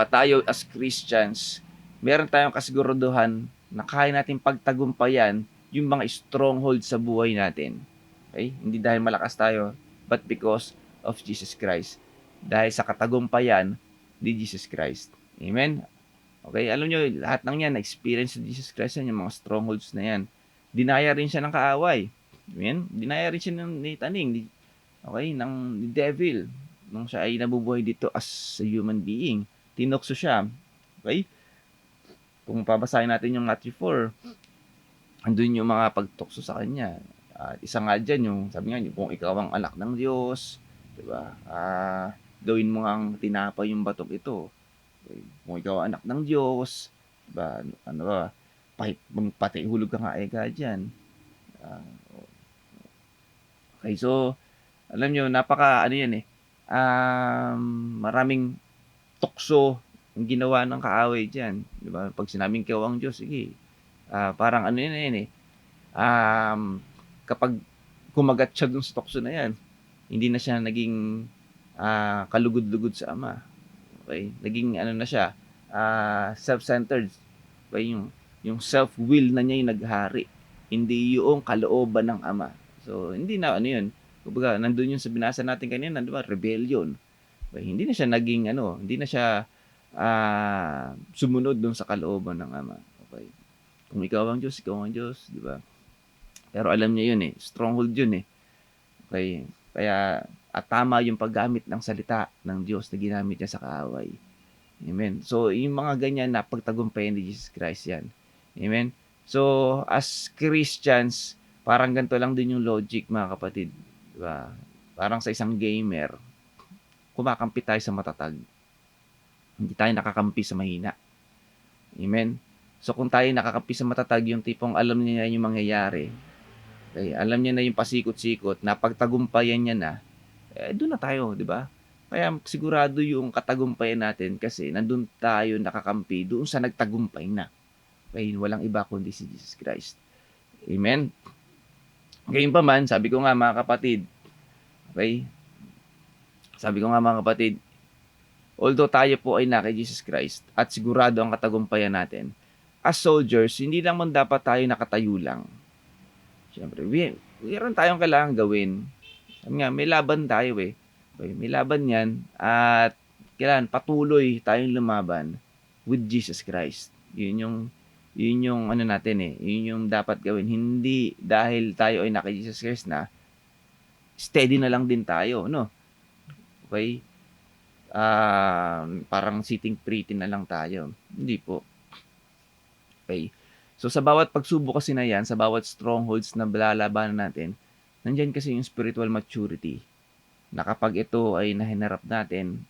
tayo as Christians, meron tayong kasiguraduhan na kaya natin pagtagumpayan yung mga stronghold sa buhay natin. Okay? Hindi dahil malakas tayo, but because of Jesus Christ. Dahil sa katagumpayan ni Jesus Christ. Amen? Okay, alam nyo, lahat ng yan, na-experience ni Jesus Christ yan, yung mga strongholds na yan. Dinaya rin siya ng kaaway. Amen? Dinaya rin siya ni Taning, ni devil. Nung siya ay nabubuhay dito as a human being. Tinukso siya. Okay? Kung pabasahin natin yung Matthew 4, andun yung mga pagtukso sa kanya. At isa nga dyan, yung, sabi nga, kung ikaw ang anak ng Diyos, diba? Gawin mo ang tinapay yung batok ito. Okay. Kung ikaw anak ng Diyos, diba, pati hulog ka nga dyan. Okay, so, alam nyo, maraming tukso ang ginawa ng kaaway dyan. Diba? Pag sinabing ikaw ang Diyos, sige, parang kapag kumagat siya dun sa tukso na yan, hindi na siya naging kalugod-lugod sa Ama. Okay? Naging ano na siya, self-centered. Okay? Yung self-will na niya yung naghari. Hindi yung kalooban ng Ama. So, hindi na ano yun. Kumbaga, nandun yung sa binasa natin kanina, di ba? Rebellion. Okay? Hindi na siya naging hindi na siya sumunod dun sa kalooban ng Ama. Okay? Kung ikaw ang Diyos, di ba? Pero alam niya yun stronghold yun Okay? Kaya, at tama yung paggamit ng salita ng Diyos na ginamit niya sa kaaway. Amen. So, yung mga ganyan na pagtagumpayan ni Jesus Christ yan. Amen. So, as Christians, parang ganito lang din yung logic, mga kapatid. Diba? Parang sa isang gamer, kumakampi tayo sa matatag. Hindi tayo nakakampi sa mahina. Amen. So, kung tayo nakakampi sa matatag, yung tipong alam niya yung mangyayari, okay, alam niya na yung pasikot-sikot, napagtagumpayan niya na, doon na tayo, di ba? Kaya sigurado yung katagumpayan natin kasi nandun tayo nakakampi doon sa nagtagumpay na. Okay, walang iba kundi si Jesus Christ. Amen? Ngayon pa man, sabi ko nga mga kapatid, okay? Sabi ko nga mga kapatid, although tayo po ay na kay Jesus Christ at sigurado ang katagumpayan natin, as soldiers, hindi naman dapat tayo nakatayo lang. Siyempre, mayroon tayong kailangan gawin. Sabi nga, may laban tayo Okay, may laban yan at kailangan patuloy tayong lumaban with Jesus Christ. Yun yung ano natin Yun yung dapat gawin. Hindi dahil tayo ay naka Jesus Christ na, steady na lang din tayo, no? Okay? Parang sitting pretty na lang tayo. Hindi po. Okay? So, sa bawat pagsubok kasi na yan, sa bawat strongholds na lalabanan natin, nandyan kasi yung spiritual maturity na kapag ito ay nahinarap natin,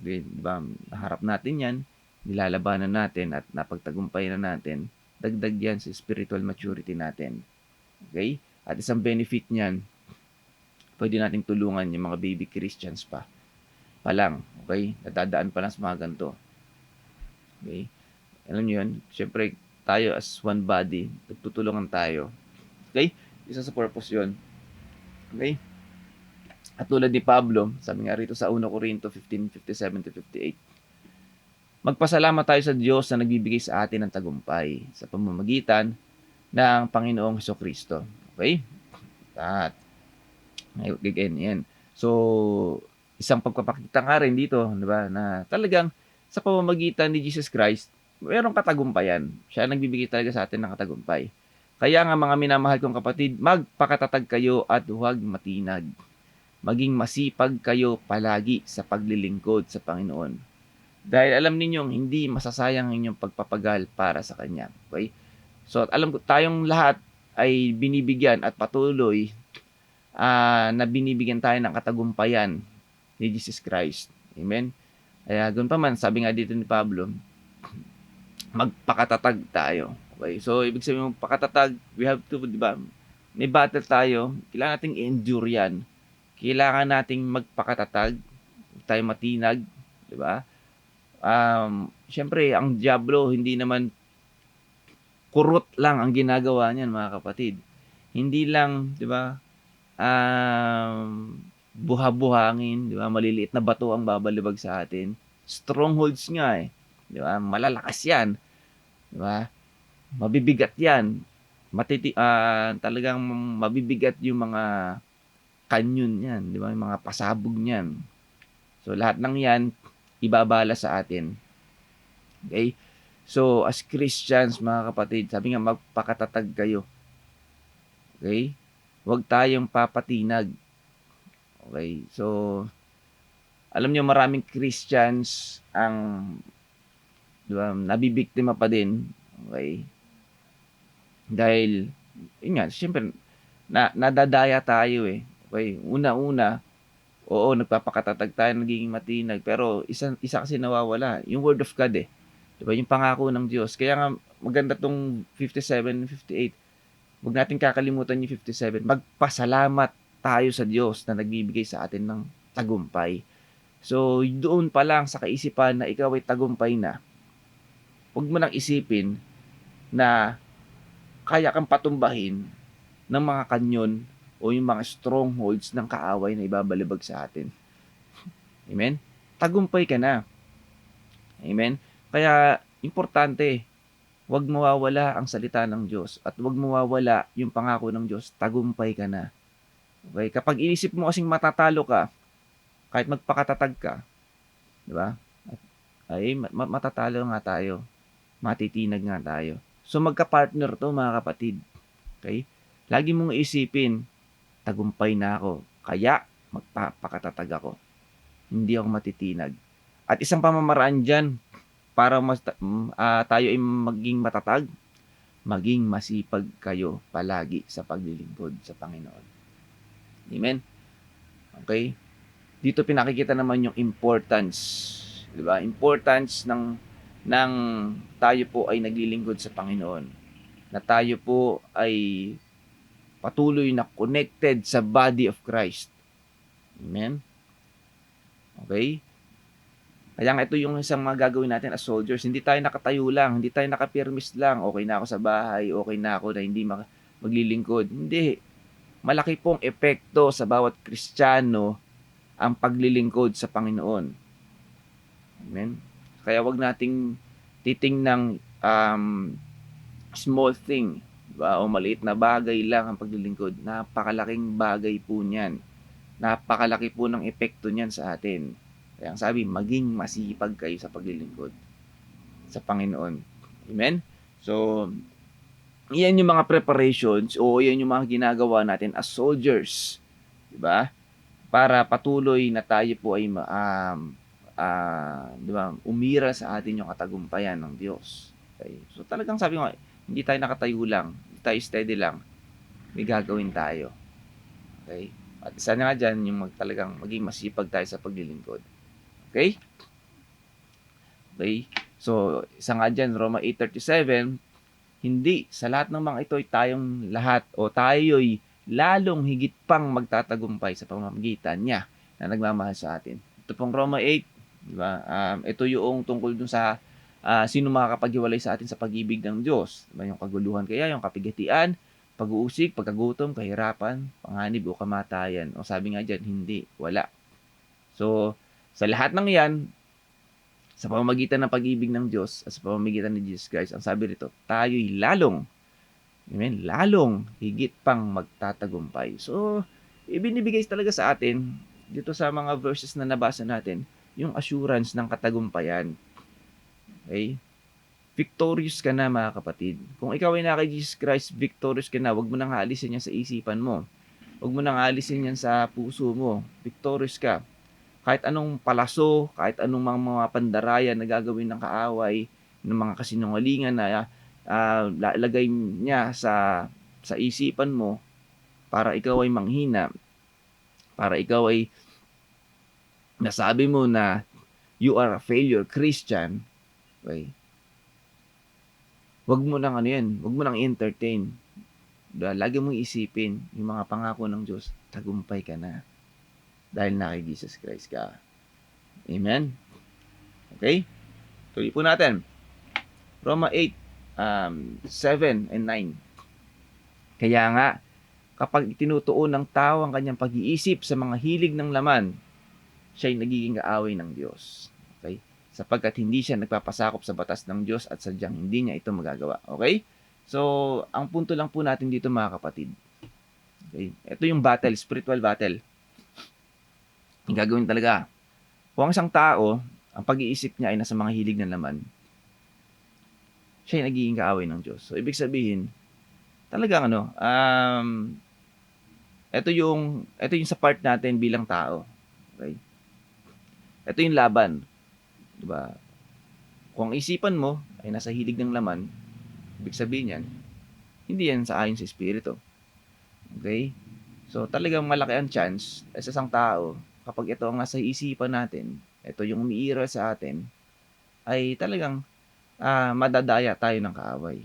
diba, naharap natin yan, nilalabanan natin at napagtagumpay na natin, dagdag yan sa spiritual maturity natin. Okay? At isang benefit niyan, pwede nating tulungan yung mga baby Christians pa lang. Okay? Nadadaan pa lang sa mga ganito. Okay? Alam nyo yun? Siyempre, tayo as one body, nagtutulungan tayo. Okay? Isa sa purpose yun. Okay? At tulad ni Pablo, sabi nga rito sa 1 Corinto 15:57-58, magpasalamat tayo sa Diyos na nagbibigay sa atin ng tagumpay sa pamamagitan ng Panginoong Hesukristo. Okay? At, again, yan. So, isang pagpapakita nga rin dito, di ba, na talagang sa pamamagitan ni Jesus Christ, mayroong katagumpayan. Siya nagbibigay talaga sa atin ng katagumpay. Kaya nga mga minamahal kong kapatid, magpakatatag kayo at huwag matinag. Maging masipag kayo palagi sa paglilingkod sa Panginoon. Dahil alam ninyong hindi masasayang inyong pagpapagal para sa Kanya. Okay? So, alam ko, tayong lahat ay binibigyan at patuloy na binibigyan tayo ng katagumpayan ni Jesus Christ. Amen? Kaya ganoon pa man, sabi nga dito ni Pablo, magpakatatag tayo. Okay? So, ibig sabihin magpakatatag, we have to, di ba? May battle tayo, kailangan nating endure yan. Kailangan nating magpakatatag, tayo matinag, di ba? Siyempre, ang diablo, hindi naman kurot lang ang ginagawa niyan, mga kapatid. Hindi lang, di ba, buha-buhangin, di ba, maliliit na bato ang babalibag sa atin. Strongholds nga di ba, malalakas yan, di ba, mabibigat yan, talagang mabibigat yung mga kanyon yan, di ba? Yung mga pasabog niyan. So, lahat ng yan, ibabala sa atin. Okay? So, as Christians, mga kapatid, sabi nga, magpakatatag kayo. Okay? Huwag tayong papatinag. Okay? So, alam nyo, maraming Christians ang, di ba, nabibiktima pa din. Okay? Dahil, yun nga, siyempre, nadadaya tayo Okay, una-una, oo, nagpapakatatag tayo, nagiging matinag, pero isa kasi nawawala, yung word of God Diba? Yung pangako ng Diyos. Kaya nga, maganda tong 57 and 58. Huwag natin kakalimutan yung 57. Magpasalamat tayo sa Diyos na nagbibigay sa atin ng tagumpay. So, doon pa lang sa kaisipan na ikaw ay tagumpay na, huwag mo nang isipin na kaya kang patumbahin ng mga kanyon o yung mga strongholds ng kaaway na ibabalibag sa atin. Amen? Tagumpay ka na. Amen? Kaya, importante, huwag mawawala ang salita ng Diyos at huwag mawawala yung pangako ng Diyos, tagumpay ka na. Okay? Kapag inisip mo kasing matatalo ka, kahit magpakatatag ka, di ba? Ay, matatalo nga tayo. Matitinag nga tayo. So, magka-partner to, mga kapatid. Okay? Lagi mong isipin, tagumpay na ako. Kaya, magpapakatatag ako. Hindi ako matitinag. At isang pamamaraan dyan, para tayo ay maging matatag, maging masipag kayo palagi sa paglilingkod sa Panginoon. Amen? Okay? Dito pinakikita naman yung importance, di ba? Importance ng tayo po ay naglilingkod sa Panginoon. Na tayo po ay patuloy na connected sa body of Christ. Amen? Okay? Kaya nga ito yung isang mga gagawin natin as soldiers. Hindi tayo nakatayo lang, hindi tayo nakapirmis lang. Okay na ako sa bahay, okay na ako na hindi maglilingkod. Hindi. Malaki pong epekto sa bawat Kristiyano ang paglilingkod sa Panginoon. Amen? Kaya wag nating titingnang small thing, diba? O maliit na bagay lang ang paglilingkod. Napakalaking bagay po niyan. Napakalaki po ng epekto niyan sa atin. Kaya ang sabi, maging masipag kayo sa paglilingkod sa Panginoon. Amen? So, iyan yung mga preparations o iyan yung mga ginagawa natin as soldiers. Diba? Para patuloy na tayo po ay diba, umira sa atin yung katagumpayan ng Diyos. Okay? So, talagang sabi ko, hindi tayo nakatayo lang, hindi tayo steady lang. May gagawin tayo. Okay? At isa na nga dyan, yung talagang maging masipag tayo sa paglilingkod. Okay? Okay? So, isa nga dyan, Roma 8:37, hindi, sa lahat ng mga ito ay tayong lahat o tayo'y lalong higit pang magtatagumpay sa pamamagitan niya na nagmamahal sa atin. Ito pong Roma 8, di ba? Ito yung tungkol dun sa sino makakapaghiwalay sa atin sa pag-ibig ng Diyos. Diba? Yung kaguluhan kaya, yung kapigatian, pag-uusig, pagkagutom, kahirapan, panganib o kamatayan. O sabi nga dyan, hindi, wala. So, sa lahat ng yan, sa pamamagitan ng pag-ibig ng Diyos at sa pamamagitan ni Jesus Christ, ang sabi rito, tayo'y lalong, amen, lalong higit pang magtatagumpay. So, ibinibigay talaga sa atin, dito sa mga verses na nabasa natin, yung assurance ng katagumpayan. Okay? Victorious ka na, mga kapatid. Kung ikaw ay naka Jesus Christ, victorious ka na. Huwag mo nang haalisin yan sa isipan mo. Huwag mo nang haalisin yan sa puso mo. Victorious ka. Kahit anong palaso, kahit anong mga pandarayan na gagawin ng kaaway, ng mga kasinungalingan na lalagay niya sa isipan mo para ikaw ay manghina, para ikaw ay nasabi mo na you are a failure Christian, okay? Huwag mo nang huwag mo nang entertain. Lagi mong isipin yung mga pangako ng Diyos, tagumpay ka na. Dahil na kay Jesus Christ ka. Amen? Okay? Tuloy po natin. Roma 8, 7 and 9. Kaya nga, kapag tinutuon ng tao ang kanyang pag-iisip sa mga hilig ng laman, siya'y nagiging kaaway ng Diyos. Okay? Sapagkat hindi siya nagpapasakop sa batas ng Diyos at sadyang hindi niya ito magagawa. Okay? So, ang punto lang po natin dito, mga kapatid. Okay? Ito yung battle, spiritual battle. Yung gagawin talaga. Kung ang isang tao, ang pag-iisip niya ay nasa mga hilig ng laman, siya ay nagiging kaaway ng Diyos. So, ibig sabihin, talagang ito yung sa part natin bilang tao. Okay? Ito yung laban. Diba? Kung ang isipan mo ay nasa hilig ng laman, ibig sabihin yan, hindi yan sa ayon sa Espiritu. Okay? So, talagang malaki ang chance sa isang tao, kapag ito ang nasa isipan natin, ito yung umiiral sa atin, ay talagang madadaya tayo ng kaaway.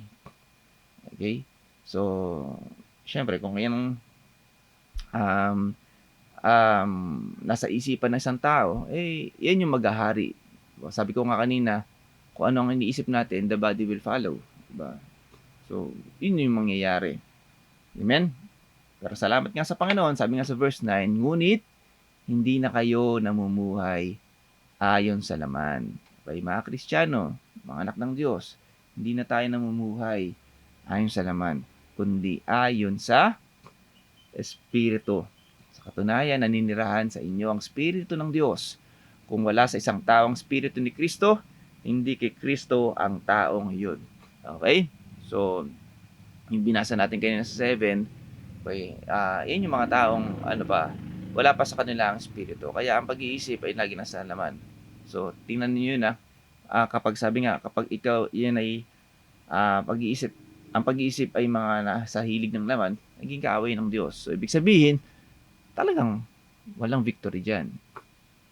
Okay? So, syempre, kung yan nasa isipan ng isang tao, yan yung maghahari. Sabi ko nga kanina, kung ano ang iniisip natin, the body will follow. Diba? So, yun yung mangyayari. Amen? Pero salamat nga sa Panginoon, sabi nga sa verse 9, ngunit hindi na kayo namumuhay ayon sa laman. Okay, mga Kristiyano, mga anak ng Diyos, hindi na tayo namumuhay ayon sa laman, kundi ayon sa Espiritu. Sa katunayan, naninirahan sa inyo ang Espiritu ng Diyos. Kung wala sa isang taong Espiritu ni Kristo, hindi kay Kristo ang taong yun. Okay? So, yung binasa natin kanina sa 7, okay, yun yung mga taong, wala pa sa kanila ang Espiritu. Kaya ang pag-iisip ay lagi nasa laman. So, tingnan niyo yun kapag sabi nga, kapag ikaw, yan ay pag-iisip, ang pag-iisip ay mga nasa hilig ng laman, naging kaaway ng Diyos. So, ibig sabihin, talagang walang victory dyan.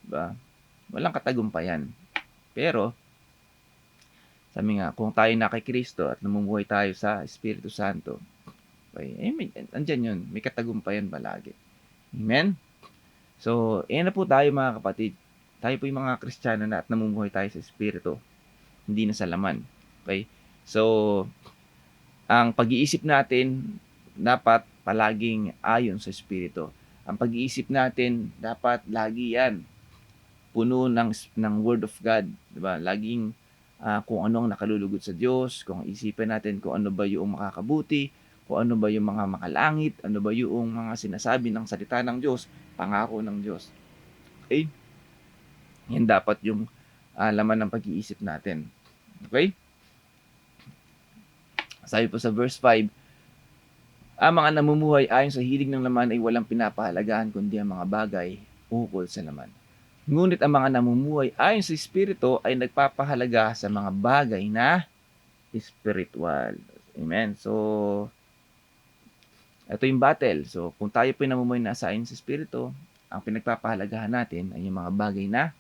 Diba? Walang katagumpayan. Pero, sabi nga, kung tayo na kay Kristo at namumuhay tayo sa Espiritu Santo, okay, andyan yun. May katagumpayan palagi. Amen? So, na po tayo mga kapatid. Tayo po yung mga Kristiyano na at namumuhay tayo sa Espiritu. Hindi na sa laman. Okay? So, ang pag-iisip natin dapat palaging ayon sa Espiritu. Ang pag-iisip natin dapat lagi yan puno ng Word of God. Diba? Laging kung ano ang nakalulugod sa Diyos, kung isipin natin kung ano ba yung makakabuti, kung ano ba yung mga makalangit, ano ba yung mga sinasabi ng salita ng Diyos, pangako ng Diyos. Okay? Yan dapat yung laman ng pag-iisip natin. Okay? Sabi po sa verse 5, ang mga namumuhay ayon sa hilig ng laman ay walang pinapahalagahan kundi ang mga bagay ukol sa laman. Ngunit ang mga namumuhay ayon sa Espiritu ay nagpapahalaga sa mga bagay na spiritual. Amen. So, ito yung battle. So, kung tayo po namumuhay na sa ayon sa Espiritu, ang pinagpapahalagahan natin ay yung mga bagay na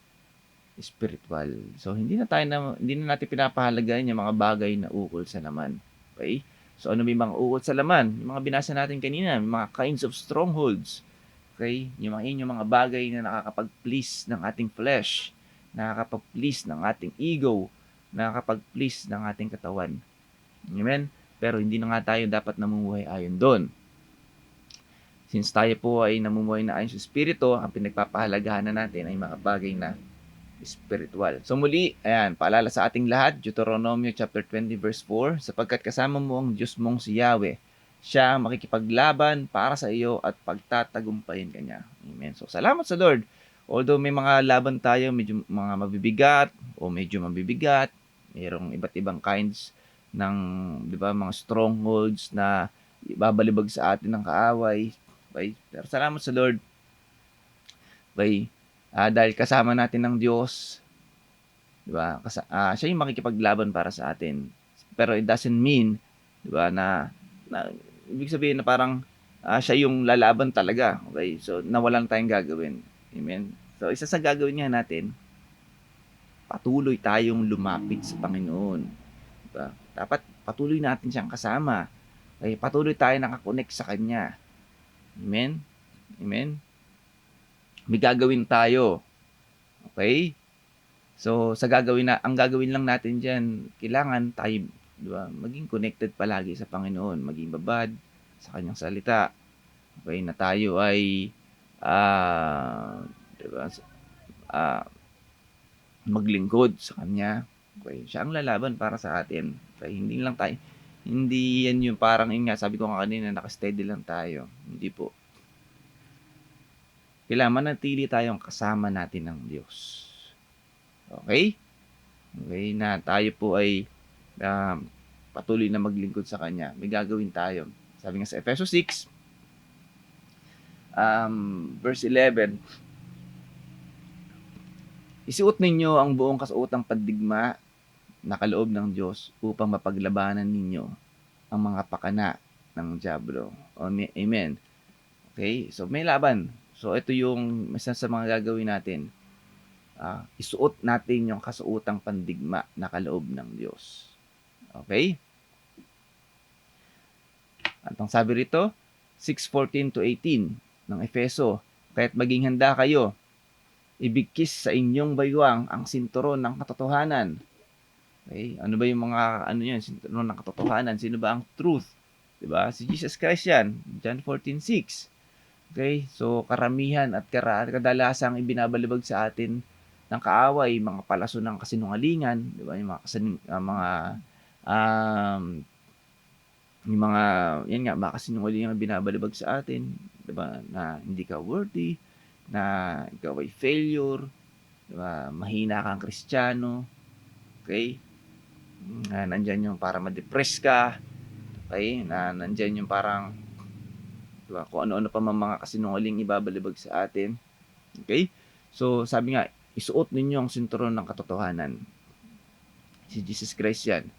spiritual. So, hindi na natin pinapahalagahan yung mga bagay na ukol sa laman. Okay? So, ano may mga ukol sa laman? Yung mga binasa natin kanina, mga kinds of strongholds. Okay? Yung mga bagay na nakakapag-please ng ating flesh, nakakapag-please ng ating ego, nakakapag-please ng ating katawan. Amen? Pero hindi na nga tayo dapat namumuhay ayon doon. Since tayo po ay namumuhay na ayon sa Espiritu, ang pinagpapahalagahan na natin ay mga bagay na spiritual. So muli, ayan, paalala sa ating lahat, Deuteronomy chapter 20 verse 4, sapagkat kasama mo ang Diyos mong si Yahweh, siya ang makikipaglaban para sa iyo at pagtatagumpayin ka niya. Amen. So salamat sa Lord. Although may mga laban tayo, medyo mga mabibigat o medyo mabibigat, mayroong iba't ibang kinds ng, di ba, mga strongholds na ibabalibag sa atin ng kaaway. Okay? Pero salamat sa Lord. Okay? Dahil kasama natin ng Diyos, di ba? Siya yung makikipaglaban para sa atin. Pero it doesn't mean, di ba, na ibig sabihin na parang siya yung lalaban talaga. Okay? So, nawalan tayong gagawin. Amen? So, isa sa gagawin niya natin, patuloy tayong lumapit sa Panginoon. Diba? Dapat patuloy natin siyang kasama. Okay? Patuloy tayo nakakonect sa Kanya. Amen? Amen? May gagawin tayo. Okay? So, ang gagawin lang natin diyan, kailangan tayo, di ba, maging connected palagi sa Panginoon, maging babad sa Kanyang salita. Okay, na tayo ay di ba, maglingkod sa Kanya. Okay, siya ang lalaban para sa atin. Okay, hindi yan yung parang yun nga, sabi ko nga kanina, naka-steady lang tayo. Hindi po. Kailangan manatili tayong kasama natin ng Diyos. Okay? Okay, na tayo po ay patuloy na maglingkod sa Kanya. May gagawin tayo. Sabi nga sa Efeso 6, verse 11, isuot ninyo ang buong kasuotang pandigma na kaloob ng Diyos upang mapaglabanan ninyo ang mga pakana ng dyablo. Amen. Okay? So, may laban. So, ito yung isa sa mga gagawin natin. Isuot natin yung kasuotang pandigma na kaloob ng Diyos. Okay? At ang sabi rito, 6:14 to 18 ng Efeso, kaya't maging handa kayo, ibigkis sa inyong baywang ang sinturon ng katotohanan. Okay? Ano ba yung mga, sinturon ng katotohanan? Sino ba ang truth? Diba? Si Jesus Christ yan. John 14:6. Okay? So, karamihan at kadalasang ibinabalibag sa atin ng kaaway, mga palaso ng kasinungalingan, di ba? Um, yung mga, yan nga, mga kasinungalingan ang binabalibag sa atin, di ba? Na hindi ka worthy, na ikaw ay failure, di ba? Mahina kang Kristiyano, okay? Nandyan yung para ma-depress ka, okay? Nandyan yung parang, diba, kung ano-ano pa mga kasinungaling ibabalibag sa atin. Okay? So, sabi nga, isuot ninyo ang sinturon ng katotohanan. Si Jesus Christ yan.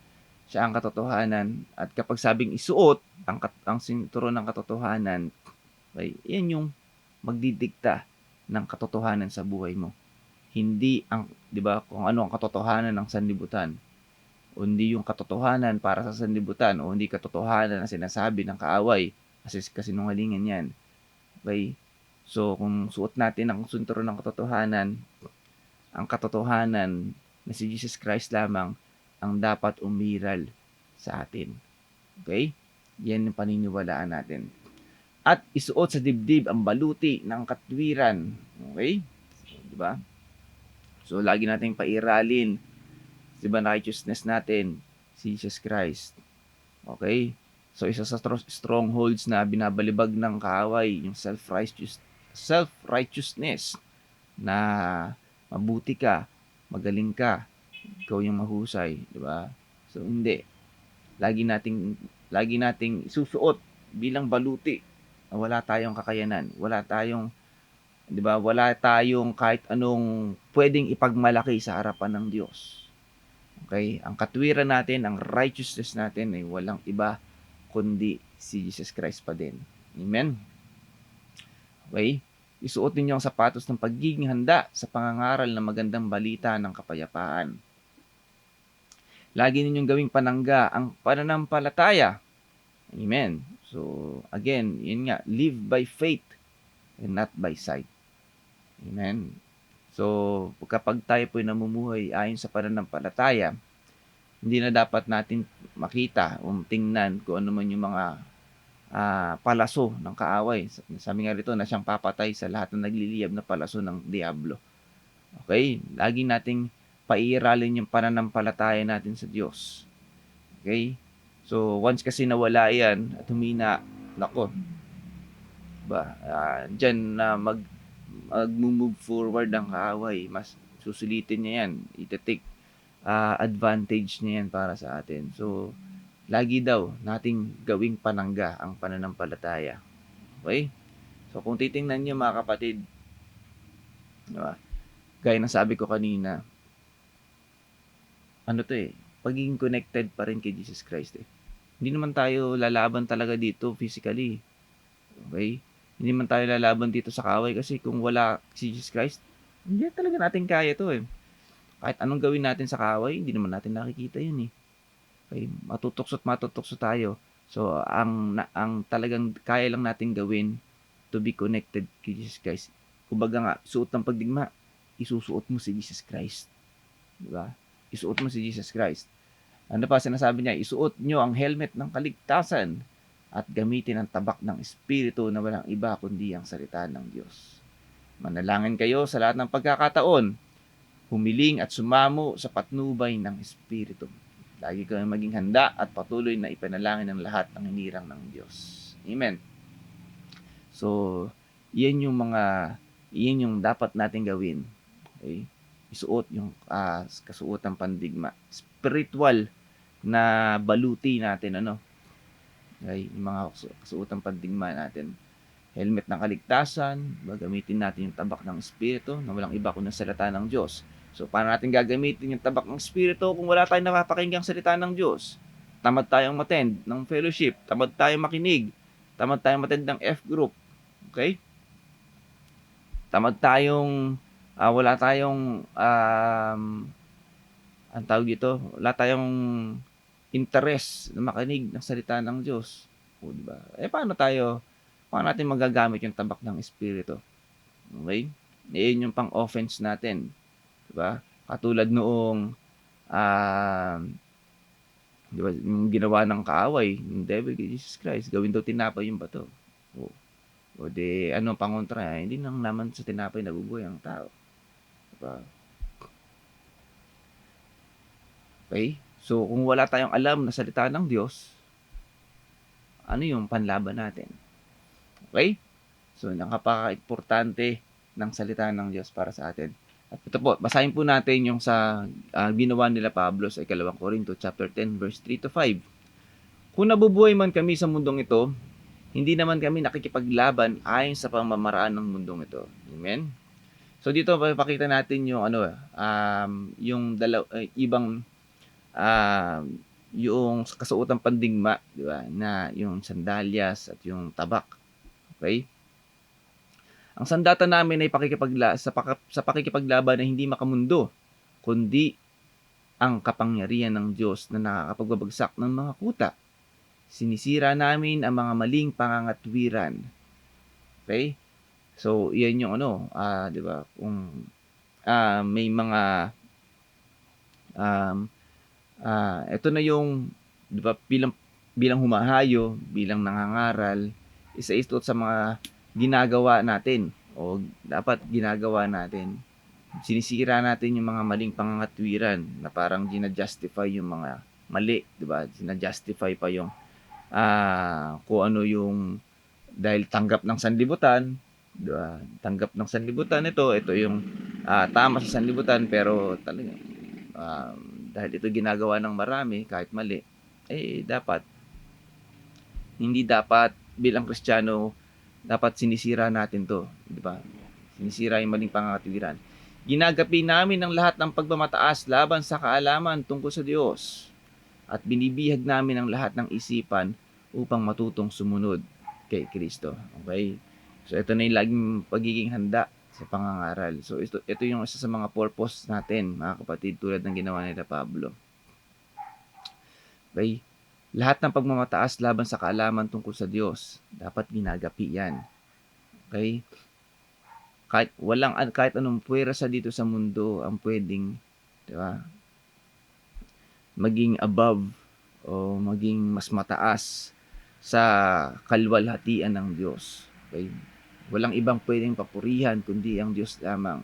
Siya ang katotohanan. At kapag sabing isuot ang sinturon ng katotohanan, okay, yan yung magdidikta ng katotohanan sa buhay mo. Hindi ang, di ba, kung ano ang katotohanan ng sanlibutan. O hindi yung katotohanan para sa sanlibutan. O hindi katotohanan na sinasabi ng kaaway. Kasi kasinungalingan yan. Okay? So, kung suot natin ang sinturon ng katotohanan, ang katotohanan na si Jesus Christ lamang ang dapat umiral sa atin. Okay? Yan yung paniniwalaan natin. At isuot sa dibdib ang baluti ng katwiran. Okay? So, diba? So, lagi nating pairalin, diba, na righteousness natin, si Jesus Christ. Okay? So, isa sa strongholds na binabalibag ng kaaway, yung self-righteousness, na mabuti ka, magaling ka, ikaw yung mahusay, di ba? So, hindi. Lagi nating isusuot bilang baluti na wala tayong kakayanan, wala tayong, di ba, wala tayong kahit anong pwedeng ipagmalaki sa harapan ng Diyos. Okay? Ang katwiran natin, ang righteousness natin ay walang iba kundi si Jesus Christ pa din. Amen? Okay? Isuot ninyo ang sapatos ng pagiging handa sa pangangaral ng magandang balita ng kapayapaan. Lagi ninyong gawing panangga ang pananampalataya. Amen? So, again, yun nga, live by faith and not by sight. Amen? So, kapag tayo po'y namumuhay ayon sa pananampalataya, hindi na dapat natin makita o tingnan kung ano man yung mga palaso ng kaaway. Sabi nga rito na siyang papatay sa lahat ng nagliliyab na palaso ng Diablo. Okay? Lagi nating pairalin yung pananampalataya natin sa Diyos. Okay? So, once kasi nawala yan at humina, nako, ba, dyan na mag-move forward ang kaaway. Mas susulitin niya yan. Ite-take advantage niya yan para sa atin. So, lagi daw nating gawing panangga ang pananampalataya. Okay? So, kung titingnan niyo mga kapatid, diba? Gaya ng sabi ko kanina, ano to pagiging connected pa rin kay Jesus Christ Hindi naman tayo lalaban talaga dito physically. Okay? Hindi naman tayo lalaban dito sa kaaway kasi kung wala si Jesus Christ, hindi talaga natin kaya to Kahit anong gawin natin sa kaaway, hindi naman natin nakikita yun Okay? Matutokso tayo. So, ang talagang kaya lang natin gawin to be connected kay Jesus Christ. Kumbaga nga, suot ng pagdigma, isusuot mo si Jesus Christ. Diba? Isuot mo si Jesus Christ. Ano pa sinasabi niya? Isuot nyo ang helmet ng kaligtasan at gamitin ang tabak ng Espiritu na walang iba kundi ang salita ng Diyos. Manalangin kayo sa lahat ng pagkakataon. Humiling at sumamo sa patnubay ng Espiritu. Lagi kayong maging handa at patuloy na ipanalangin ang lahat ng hinirang ng Diyos. Amen. So, yan yung dapat natin gawin. Okay? Isuot yung kasuotang pandigma. Spiritual na baluti natin, Okay? Yung mga kasuotang pandigma natin. Helmet ng kaligtasan, gamitin natin yung tabak ng Espiritu na walang iba kundi ang salita ng Diyos. So, paano natin gagamitin yung tabak ng Espiritu kung wala tayong napapakinggang salita ng Diyos? Tamad tayong attend ng fellowship, tamad tayong makinig, tamad tayong attend ng F group. Okay? Tamad tayong wala tayong ang tawag dito, wala tayong interest na makinig ng salita ng Diyos. O, diba? Paano natin magagamit yung tabak ng Espiritu? Okay? Yun yung pang-offense natin. Diba? Katulad noong diba, yung ginawa ng kaaway, yung devil kay Jesus Christ, gawin daw tinapay yung bato. O, O di ano pangontra, hindi lang naman sa tinapay nabubuhay ang tao. Diba? Okay? So, kung wala tayong alam na salita ng Diyos, ano yung panlaban natin? Okay? So, napaka-importante ng salita ng Diyos para sa atin. At ito po, basahin po natin yung sa ginawa nila Pablo sa 2 Corinto chapter 10 verse 3 to 5. Kung nabubuhay man kami sa mundong ito, hindi naman kami nakikipaglaban ayon sa pamamaraan ng mundong ito. Amen? So dito papakita natin yung yung ibang yung kasuotang pandigma, di ba? Na yung sandalyas at yung tabak. Okay? Ang sandata namin ay sa pakikipaglaban na hindi makamundo, kundi ang kapangyarihan ng Diyos na nakakapagbabagsak ng mga kuta. Sinisira namin ang mga maling pangangatwiran. Okay? So, yan yung di ba? Kung may mga ito na yung, di ba, bilang humahayo, bilang nangangaral, isa ito sa mga ginagawa natin o dapat ginagawa natin. Sinisira natin yung mga maling pangangatwiran na parang gina-justify yung mga mali, di ba? Gina-justify pa yung kung ano yung dahil tanggap ng sanlibutan, diba? Tanggap ng sanlibutan ito yung tama sa sanlibutan pero talaga dahil ito ginagawa ng marami kahit mali, dapat hindi dapat bilang Kristiyano dapat sinisira natin to, di ba? Sinisira yung maling pangangatiwiran. Ginagapi namin ang lahat ng pagmamataas laban sa kaalaman tungkol sa Diyos at binibihag namin ang lahat ng isipan upang matutong sumunod kay Kristo. Okay? So, ito na yung laging pagiging handa sa pangangaral. So, ito yung isa sa mga purpose natin, mga kapatid, tulad ng ginawa nila Pablo. Okay? Lahat ng pagmamataas laban sa kaalaman tungkol sa Diyos, dapat ginagapi yan. Okay? Kahit anong puwersa dito sa mundo ang pwedeng, di ba, maging above o maging mas mataas sa kalwalhatian ng Diyos. Okay? Walang ibang pwedeng papurihan kundi ang Diyos lamang.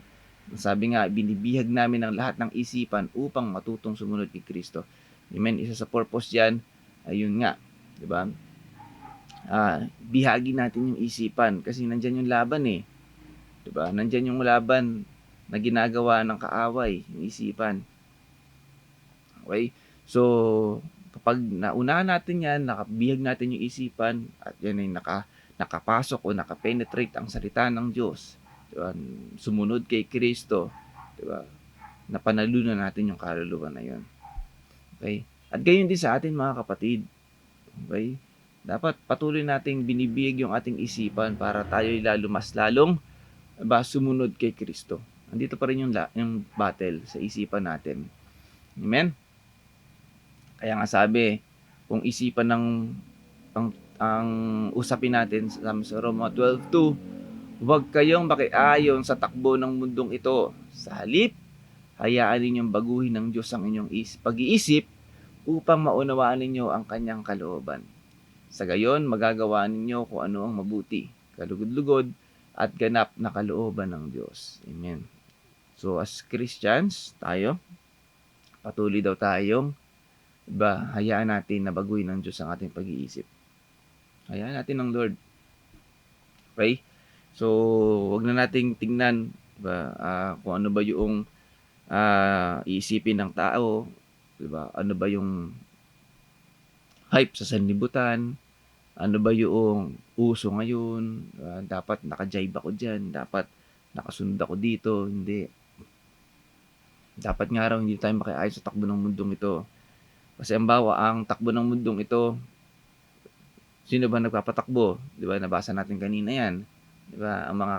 Sabi nga, binibihag namin ang lahat ng isipan upang matutong sumunod kay Kristo. Amen. Isa sa purpose diyan, ayun nga, 'di ba? Bihagi natin yung isipan kasi nandiyan yung laban 'Di ba? Nandiyan yung laban na ginagawa ng kaaway, yung isipan. Okay? So, kapag naunahan natin yan, nakabihag natin yung isipan, at yan ay nakapasok o nakapenetrate ang salita ng Diyos, diba? Sumunod kay Kristo, diba? Napanalunan natin yung kaluluwa na yun. Okay? At gayon din sa atin mga kapatid. Okay? Dapat patuloy nating binibihag yung ating isipan para tayo mas lalong sumunod kay Kristo. Andito pa rin yung battle sa isipan natin. Amen? Kaya nga sabi, kung isipan ang usapin natin sa Roma 12:2, huwag kayong makiayon sa takbo ng mundong ito. Sa halip, hayaan ninyong baguhin ng Diyos ang inyong pag-iisip upang maunawaan ninyo ang kanyang kalooban. Sa gayon, magagawa ninyo kung ano ang mabuti, kalugod-lugod, at ganap na kalooban ng Diyos. Amen. So, as Christians, patuloy daw tayong hayaan natin na baguhin ng Diyos ang ating pag-iisip. Hayaan natin ng Lord. Okay? So, wag na nating tingnan kung ano ba yung iisipin ng tao, diba? Ano ba yung hype sa sanlibutan, ano ba yung uso ngayon, dapat naka-jive ako dyan, dapat nakasunod ako dito, hindi. Dapat nga raw hindi tayo makiayon sa takbo ng mundong ito. Kasi ang takbo ng mundong ito, sino ba nagpapatakbo? 'Di ba? Nabasa natin kanina 'yan. 'Di ba? Ang mga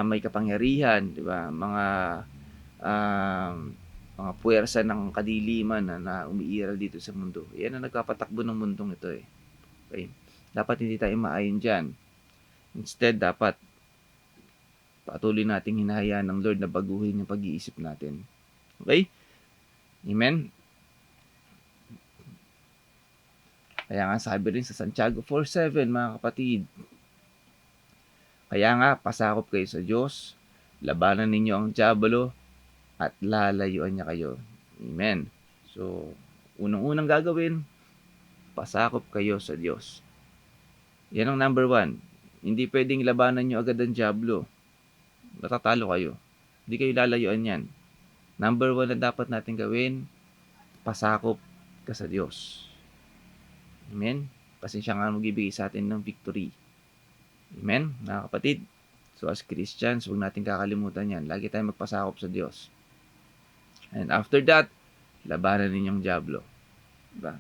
may kapangyarihan, 'di ba? Mga puwersa ng kadiliman na umiiral dito sa mundo. 'Yan ang nagpapatakbo ng mundong ito Okay? Dapat hindi tayo maayon diyan. Instead, dapat patuloy nating hinahayaan ng Lord na baguhin yung pag-iisip natin. Okay? Amen? Kaya nga sabi rin sa Santiago 4:7, mga kapatid, Kaya nga, pasakop kayo sa Diyos, labanan ninyo ang dyabalo, at lalayuan niya kayo. Amen. So, unang-unang gagawin, pasakop kayo sa Diyos. Yan ang number 1. Hindi pwedeng labanan nyo agad ang dyablo. Matatalo kayo. Hindi kayo lalayuan yan. Number 1 na dapat natin gawin, pasakop ka sa Diyos. Amen? Kasi siya nga magbibigay sa atin ng victory. Amen? Mga kapatid. So as Christians, huwag natin kakalimutan yan. Lagi tayong magpasakop sa Diyos. And after that, labanan ninyong dyablo. Diba?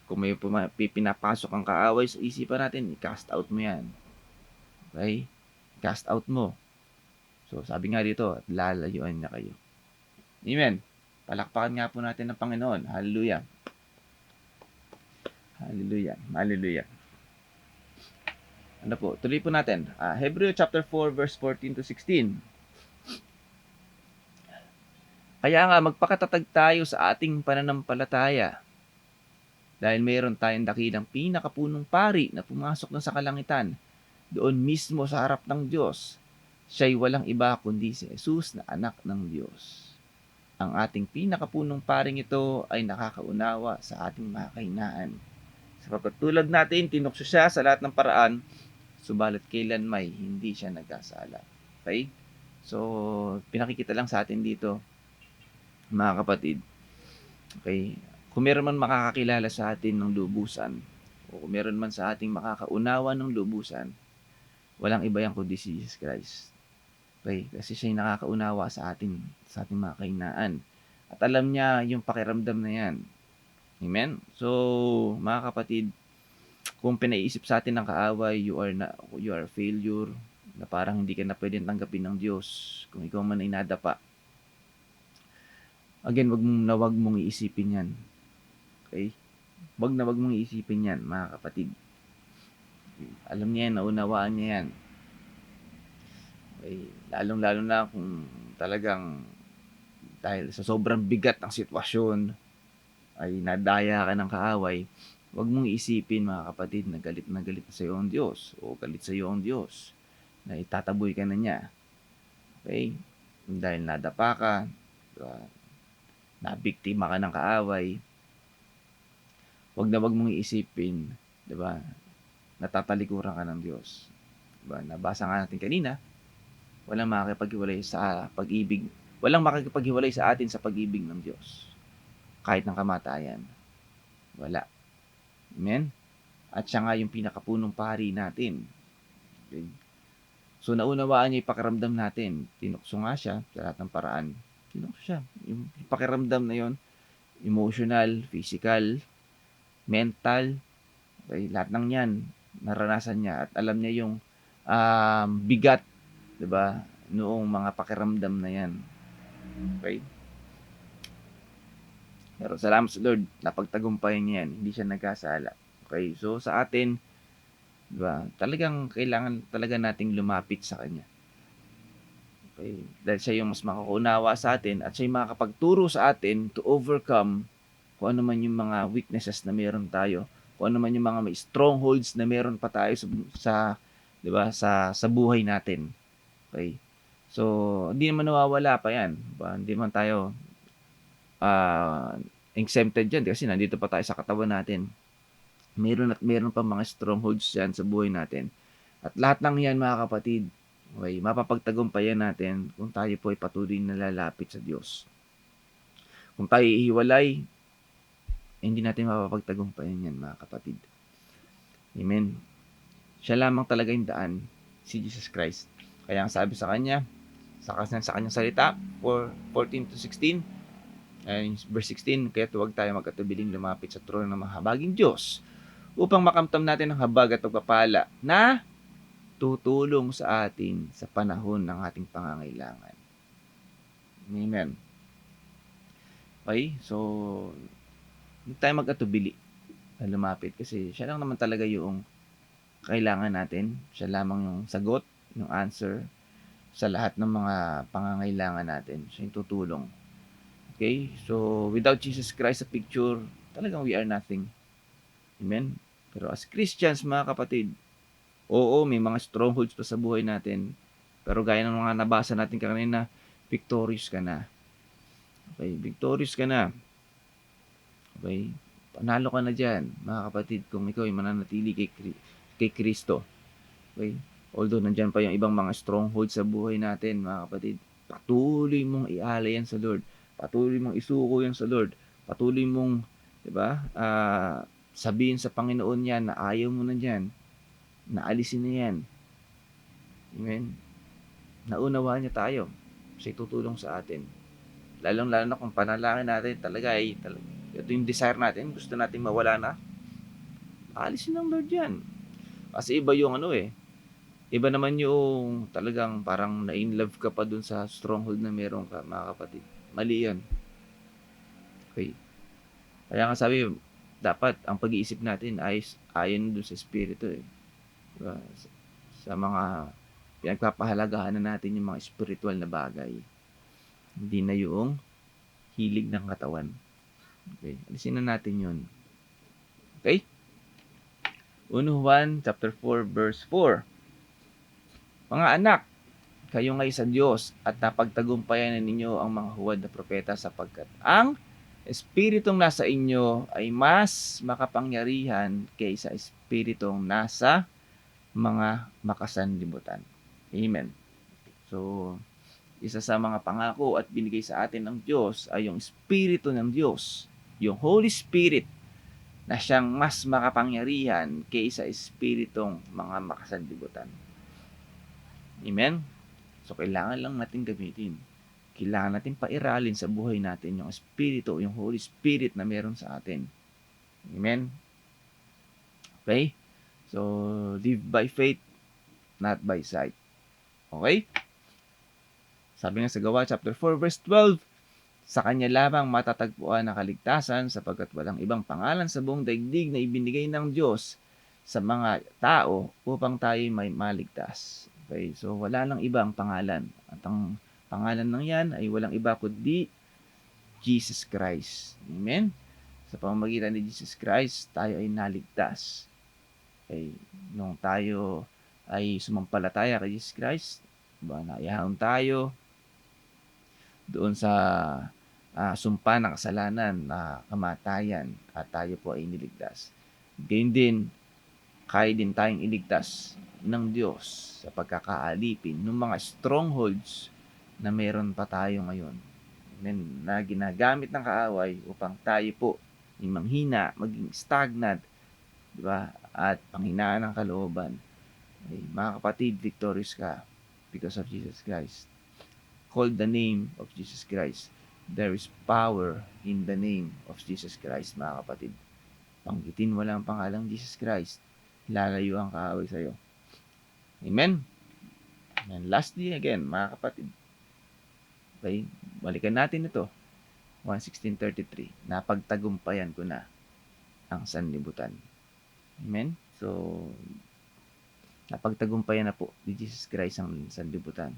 Kung may pinapasok ang kaaway sa isipan natin, i-cast out mo yan. Okay? Cast out mo. So sabi nga dito, at lalayuan niya kayo. Amen. Palakpakan nga po natin ng Panginoon. Hallelujah. Hallelujah. Hallelujah. Ano po? Tuloy po natin. Hebrew chapter 4 verse 14 to 16. Kaya nga magpakatatag tayo sa ating pananampalataya. Dahil mayroon tayong dakilang pinakapunong pari na pumasok na sa kalangitan. Doon mismo sa harap ng Diyos. Siya'y walang iba kundi si Jesus na anak ng Diyos. Ang ating pinakapunong paring ito ay nakakaunawa sa ating mga kahinaan. Sapagkat tulad natin, tinukso siya sa lahat ng paraan, subalit kailan may hindi siya nagkasala. Okay? So, pinakikita lang sa atin dito, mga kapatid. Okay? Kung meron man makakakilala sa atin ng lubusan, o kung meron man sa ating makakaunawa ng lubusan, walang iba yan kundi si Jesus Christ. Okay? Kasi siya yung nakakaunawa sa ating mga kahinaan. At alam niya yung pakiramdam na yan. Amen? So, mga kapatid, kung pinaiisip sa atin ng kaaway, you are a failure, na parang hindi ka na pwedeng tanggapin ng Diyos, kung ikaw man ay nadapa. Again, wag mong iisipin yan. Okay? Wag mong iisipin yan, mga kapatid. Alam niya yan, naunawaan niya yan. Okay? Lalong-lalo na kung talagang dahil sa sobrang bigat ng sitwasyon ay nadaya ka ng kaaway, huwag mong isipin, mga kapatid, na galit na sa iyo ang Diyos o galit sa iyo ang Diyos na itataboy ka na niya. Okay? Dahil nadapa ka, nabiktima ka ng kaaway, huwag mong iisipin, diba, natatalikuran ka ng Diyos. Diba? Nabasa nga natin kanina, walang makakipaghiwalay sa pag-ibig. Walang makakipaghiwalay sa atin sa pag-ibig ng Diyos. Kahit ng kamatayan. Wala. Amen? At siya nga yung pinakapunong pari natin. Okay? So, naunawaan niya yung pakiramdam natin. Tinukso nga siya sa lahat ng paraan. Tinukso siya. Yung pakiramdam na yon, emotional, physical, mental, okay? Lahat ng yan, naranasan niya. At alam niya yung bigat, diba, noong mga pakiramdam na yan. Okay? Pero salamat sa Lord, napagtagumpayan niya yan. Hindi siya nagkasala. Okay? So, sa atin, diba, talagang kailangan talaga nating lumapit sa Kanya. Okay? Dahil siya yung mas makakaunawa sa atin at siya yung makakapagturo sa atin to overcome kung ano man yung mga weaknesses na meron tayo, kung ano man yung mga may strongholds na meron pa tayo sa diba, sa buhay natin. Okay? So, hindi naman nawawala pa yan. Diba? Hindi man tayo exempted dyan kasi nandito pa tayo sa katawan natin. Meron pa mga strongholds yan sa buhay natin. At lahat ng yan, mga kapatid, okay, mapapagtagumpayan natin kung tayo po ay patuloy na lalapit sa Diyos. Kung tayo ihiwalay, hindi natin mapapagtagumpayan yan, mga kapatid. Amen. Siya lamang talaga yung daan, si Jesus Christ. Kaya ang sabi sa Kanya, sa kanyang salita, 14 to 16, and verse 16, kaya huwag tayo magkatubiling lumapit sa trono ng mahabaging Diyos upang makamtam natin ang habag at pagpapala na tutulong sa atin sa panahon ng ating pangangailangan. Amen. Okay? So, hindi tayo magkatubili na lumapit kasi siya lang naman talaga yung kailangan natin. Siya lamang yung sagot, yung answer sa lahat ng mga pangangailangan natin. Siya yung tutulong. Okay? So, without Jesus Christ sa picture, talagang we are nothing. Amen? Pero as Christians, mga kapatid, Oo, may mga strongholds pa sa buhay natin. Pero gaya ng mga nabasa natin kanina, victorious ka na. Okay, victorious ka na. Okay, panalo ka na dyan, mga kapatid, kung ikaw ay mananatili kay Kristo. Okay, although nandyan pa yung ibang mga strongholds sa buhay natin, mga kapatid, patuloy mong ialay yan sa Lord. Patuloy mong isuko yan sa Lord. Patuloy mong, di ba, sabihin sa Panginoon yan na ayaw mo na dyan, na alisin na yan. Amen. Naunawaan niya tayo. Siya tutulong sa atin. Lalong-lalo na kung panalangin natin talaga ay ito yung desire natin, gusto natin mawala na, alisin ng Lord yan. Kasi iba yung iba naman yung talagang parang na-in-love ka pa dun sa stronghold na meron ka, mga kapatid. Mali yan. Okay. Kaya nga sabi, dapat ang pag-iisip natin ay ayon dun sa Espiritu eh. Diba? Sa mga pinagpapahalagahan na natin yung mga spiritual na bagay. Hindi na yung hilig ng katawan. Okay, alisin na natin yun. Okay? 1 Juan chapter 4 verse 4. Mga anak, kayo ngay sa Diyos at napagtagumpayan na ninyo ang mga huwad na propeta sapagkat ang Espiritong nasa inyo ay mas makapangyarihan kaysa Espiritong nasa mga makasanlibutan. Amen. So, isa sa mga pangako at binigay sa atin ng Diyos ay yung Espiritu ng Diyos, yung Holy Spirit na siyang mas makapangyarihan kaysa Espiritong mga makasanlibutan. Amen? So, kailangan lang natin gamitin. Kailangan natin pairalin sa buhay natin yung Espiritu, yung Holy Spirit na meron sa atin. Amen? Okay? So, live by faith, not by sight. Okay? Sabi nga sa Gawa chapter 4 verse 12, sa kanya lamang matatagpuan ang kaligtasan sapagkat walang ibang pangalan sa buong daigdig na ibinigay ng Diyos sa mga tao upang tayo may maligtas. Okay? So, wala lang ibang pangalan. At ang pangalan ng yan ay walang iba kundi Jesus Christ. Amen? Sa pamamagitan ni Jesus Christ, tayo ay naligtas. Okay? Nung tayo ay sumampalataya kay Jesus Christ, diba, naiyahon tayo doon sa sumpa ng kasalanan na kamatayan at tayo po ay iniligtas. Gayun din, kaya din tayong iligtas ng Diyos sa pagkakaalipin ng mga strongholds na meron pa tayo ngayon. Amen. Na ginagamit ng kaaway upang tayo po ay manghina, maging stagnant, di ba? At panghinaan ng kalooban. Ay, mga kapatid, victorious ka because of Jesus Christ. Call the name of Jesus Christ. There is power in the name of Jesus Christ, mga kapatid. Panggitin mo lang ang pangalang Jesus Christ, lalayo ang kaaway sa'yo. Amen? And lastly again, mga kapatid, okay, balikan natin ito. 1:16:33, napagtagumpayan ko na ang sanlibutan. Amen? So, napagtagumpayan na po ni Jesus Christ ang sanlibutan.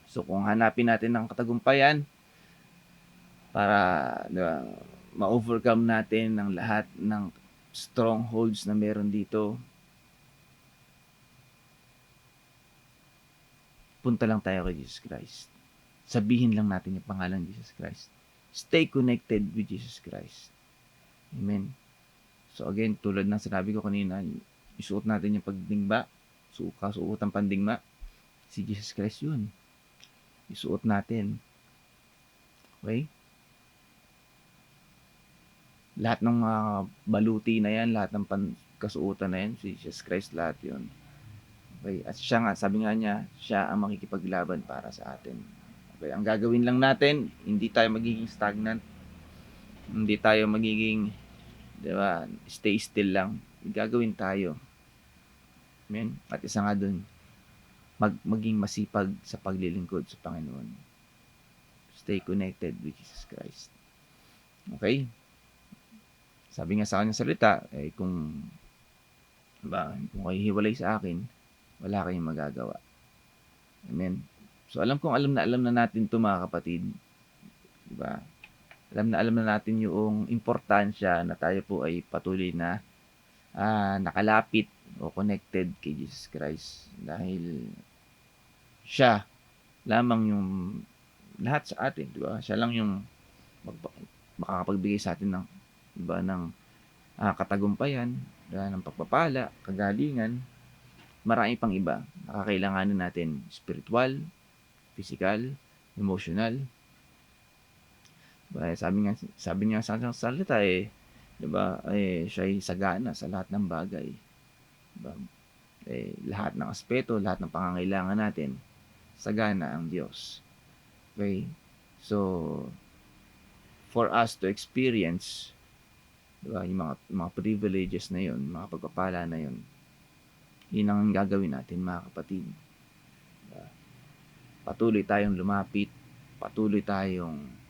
So, kung hanapin natin ang katagumpayan para ma-overcome natin ang lahat ng strongholds na meron dito, punta lang tayo kay Jesus Christ. Sabihin lang natin yung pangalan ng Jesus Christ. Stay connected with Jesus Christ. Amen. So again, tulad ng sinabi ko kanina, isuot natin yung pagdingba, kasuot ang pandingma, si Jesus Christ yun. Isuot natin. Okay? Lahat ng mga baluti na yan, lahat ng kasuotan na yan, si Jesus Christ lahat yun. Okay? At siya nga, sabi nga niya, siya ang makikipaglaban para sa atin. Okay? Ang gagawin lang natin, hindi tayo magiging stagnant. Hindi tayo magiging, di ba, stay still lang. Gagawin tayo. Amen? At isa nga dun, maging masipag sa paglilingkod sa Panginoon. Stay connected with Jesus Christ. Okay? Sabi nga sa kanyang salita, kung kayo hiwalay sa akin, wala kayong magagawa. Amen? So, alam na natin ito, mga kapatid. Diba? Alam na natin yung importansya na tayo po ay patuloy na nakalapit o connected kay Jesus Christ dahil siya lamang yung lahat sa atin, di ba? Siya lang yung makakapagbigay sa atin ng, di ba, ng katagumpayan, di ba, ng pagpapala, kagalingan, marami pang iba na kakailanganin natin, spiritual, physical, emotional. Diba? Sabi niya sa salita di ba? Siya ay sagana sa lahat ng bagay. Diba? Lahat ng aspeto, lahat ng pangangailangan natin, sagana ang Diyos. Okay? So, for us to experience, diba, yung mga privileges na yun, mga pagpapala na yun, yun ang gagawin natin, mga kapatid. Diba? Patuloy tayong lumapit, patuloy tayong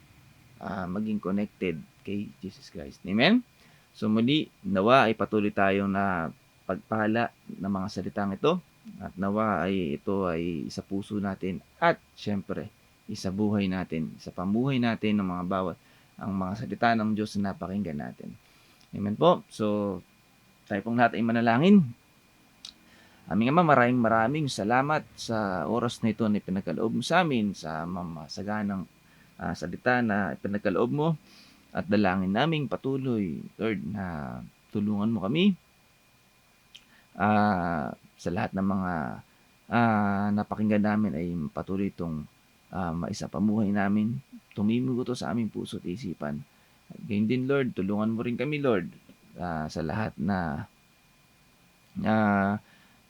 maging connected kay Jesus Christ. Amen? So muli, nawa ay patuloy tayong na pagpala ng mga salitang ito at nawa ay ito ay isa puso natin at syempre isa buhay natin, sa pamuhay natin ng mga bawat ang mga salita ng Diyos na napakinggan natin. Amen po. So tayo pong lahat ay manalangin. Aming Ama, maraming salamat sa oras na ito na ipinagkaloob mo sa amin sa mamasaganang salita na ipinagkaloob mo at dalangin naming patuloy, Lord, na tulungan mo kami sa lahat ng mga napakinggan namin ay patuloy itong maisapamuhay namin. Tumimig ito sa aming puso at isipan. At gayon din, Lord, tulungan mo rin kami, Lord, sa lahat na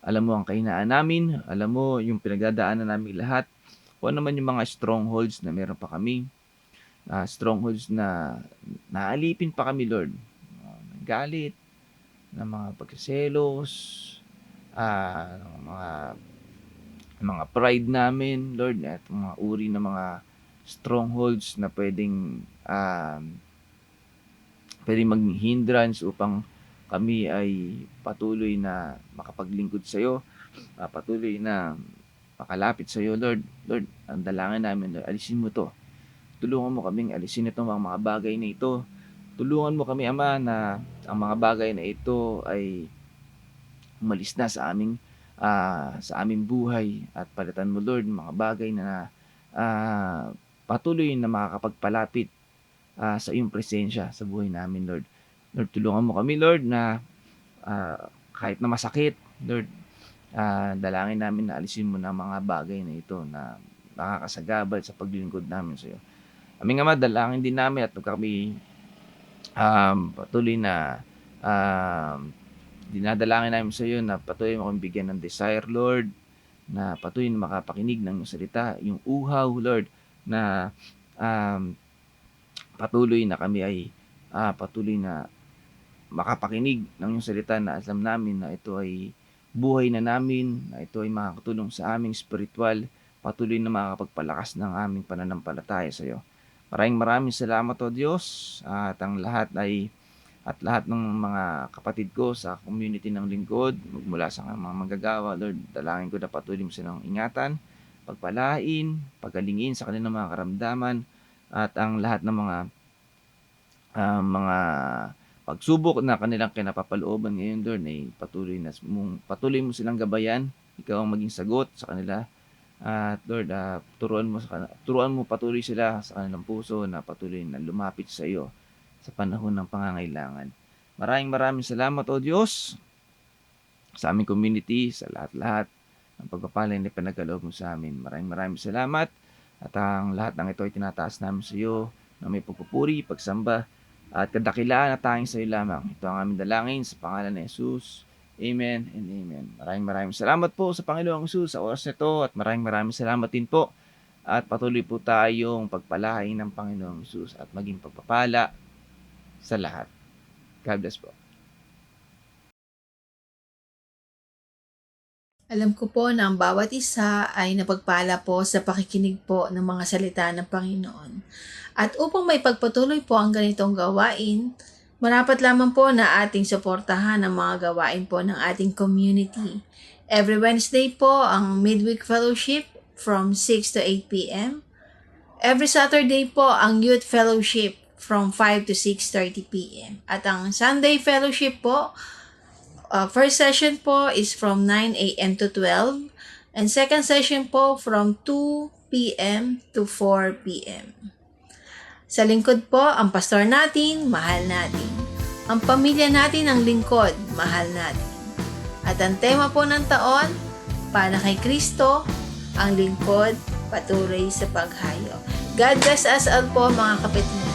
alam mo ang kahinaan namin, alam mo yung pinagdadaanan namin lahat, kung ano man yung mga strongholds na meron pa kami, strongholds na naalipin pa kami, Lord, ng galit, ng mga pagsiselos, mga pride namin, Lord, at mga uri ng mga strongholds na pwedeng maging hindrance upang kami ay patuloy na makapaglingkod sa iyo, patuloy na makalapit sa iyo, Lord. Lord, ang dalangin namin, Lord, alisin mo to. Tulungan mo kaming alisin itong mga bagay na ito. Tulungan mo kami, Ama, na ang mga bagay na ito ay umalis na sa aming buhay at palitan mo, Lord, mga bagay na patuloy na makakapagpalapit sa iyong presensya sa buhay namin, Lord. Lord, tulungan mo kami, Lord, na kahit na masakit, Lord, dalangin namin na alisin mo na mga bagay na ito na nakakasagabal sa paglilingkod namin sa iyo. Aming Ama, dalangin din namin at kami patuloy na dinadalangin namin sa iyo na patuloy mo kami bigyan ng desire, Lord, na patuloy na makapakinig ng iyong salita, yung uhaw, Lord, na patuloy na kami ay patuloy na makapakinig ng iyong salita na alam namin na ito ay buhay na namin, na ito ay makakatulong sa aming spiritual, patuloy na makakapagpalakas ng aming pananampalataya sa iyo. Maraming salamat, O Diyos, at ang lahat ng mga kapatid ko sa community ng lingkod, magmula sa mga manggagawa, Lord, dalangin ko na patuloy mo silang ingatan, pagpalain, pagalingin sa kanilang mga karamdaman, at ang lahat ng mga pagsubok na kanilang kinapapalooban ngayon, Lord, ay patuloy mo silang gabayan, ikaw ang maging sagot sa kanila. At Lord, turuan mo patuloy sila sa kanilang puso na patuloy na lumapit sa iyo sa panahon ng pangangailangan. Maraming salamat, O Diyos, sa aming community, sa lahat-lahat ng pagpapalay na pinagkaloob mo sa amin. Maraming salamat, at ang lahat ng ito ay tinataas namin sa iyo na may pagpupuri, pagsamba, at kadakilaan na tanging sa iyo lamang. Ito ang aming dalangin sa pangalan ni Jesus. Amen and amen. Maraming salamat po sa Panginoong Jesus sa oras nito, at maraming salamat din po, at patuloy po tayong pagpalain ng Panginoong Jesus at maging pagpapala sa lahat. God bless po. Alam ko po na ang bawat isa ay napagpala po sa pakikinig po ng mga salita ng Panginoon. At upang may pagpatuloy po ang ganitong gawain, marapat lamang po na ating suportahan ang mga gawain po ng ating community. Every Wednesday po ang Midweek Fellowship from 6 to 8 p.m. Every Saturday po ang Youth Fellowship from 5 to 6:30 p.m. At ang Sunday Fellowship po First session po is from 9 a.m. to 12. And second session po from 2 p.m. to 4 p.m. Sa lingkod po, ang pastor natin, mahal natin. Ang pamilya natin ang lingkod, mahal natin. At ang tema po ng taon, para kay Kristo, ang lingkod, patuloy sa paghayo. God bless us all po mga kapatid.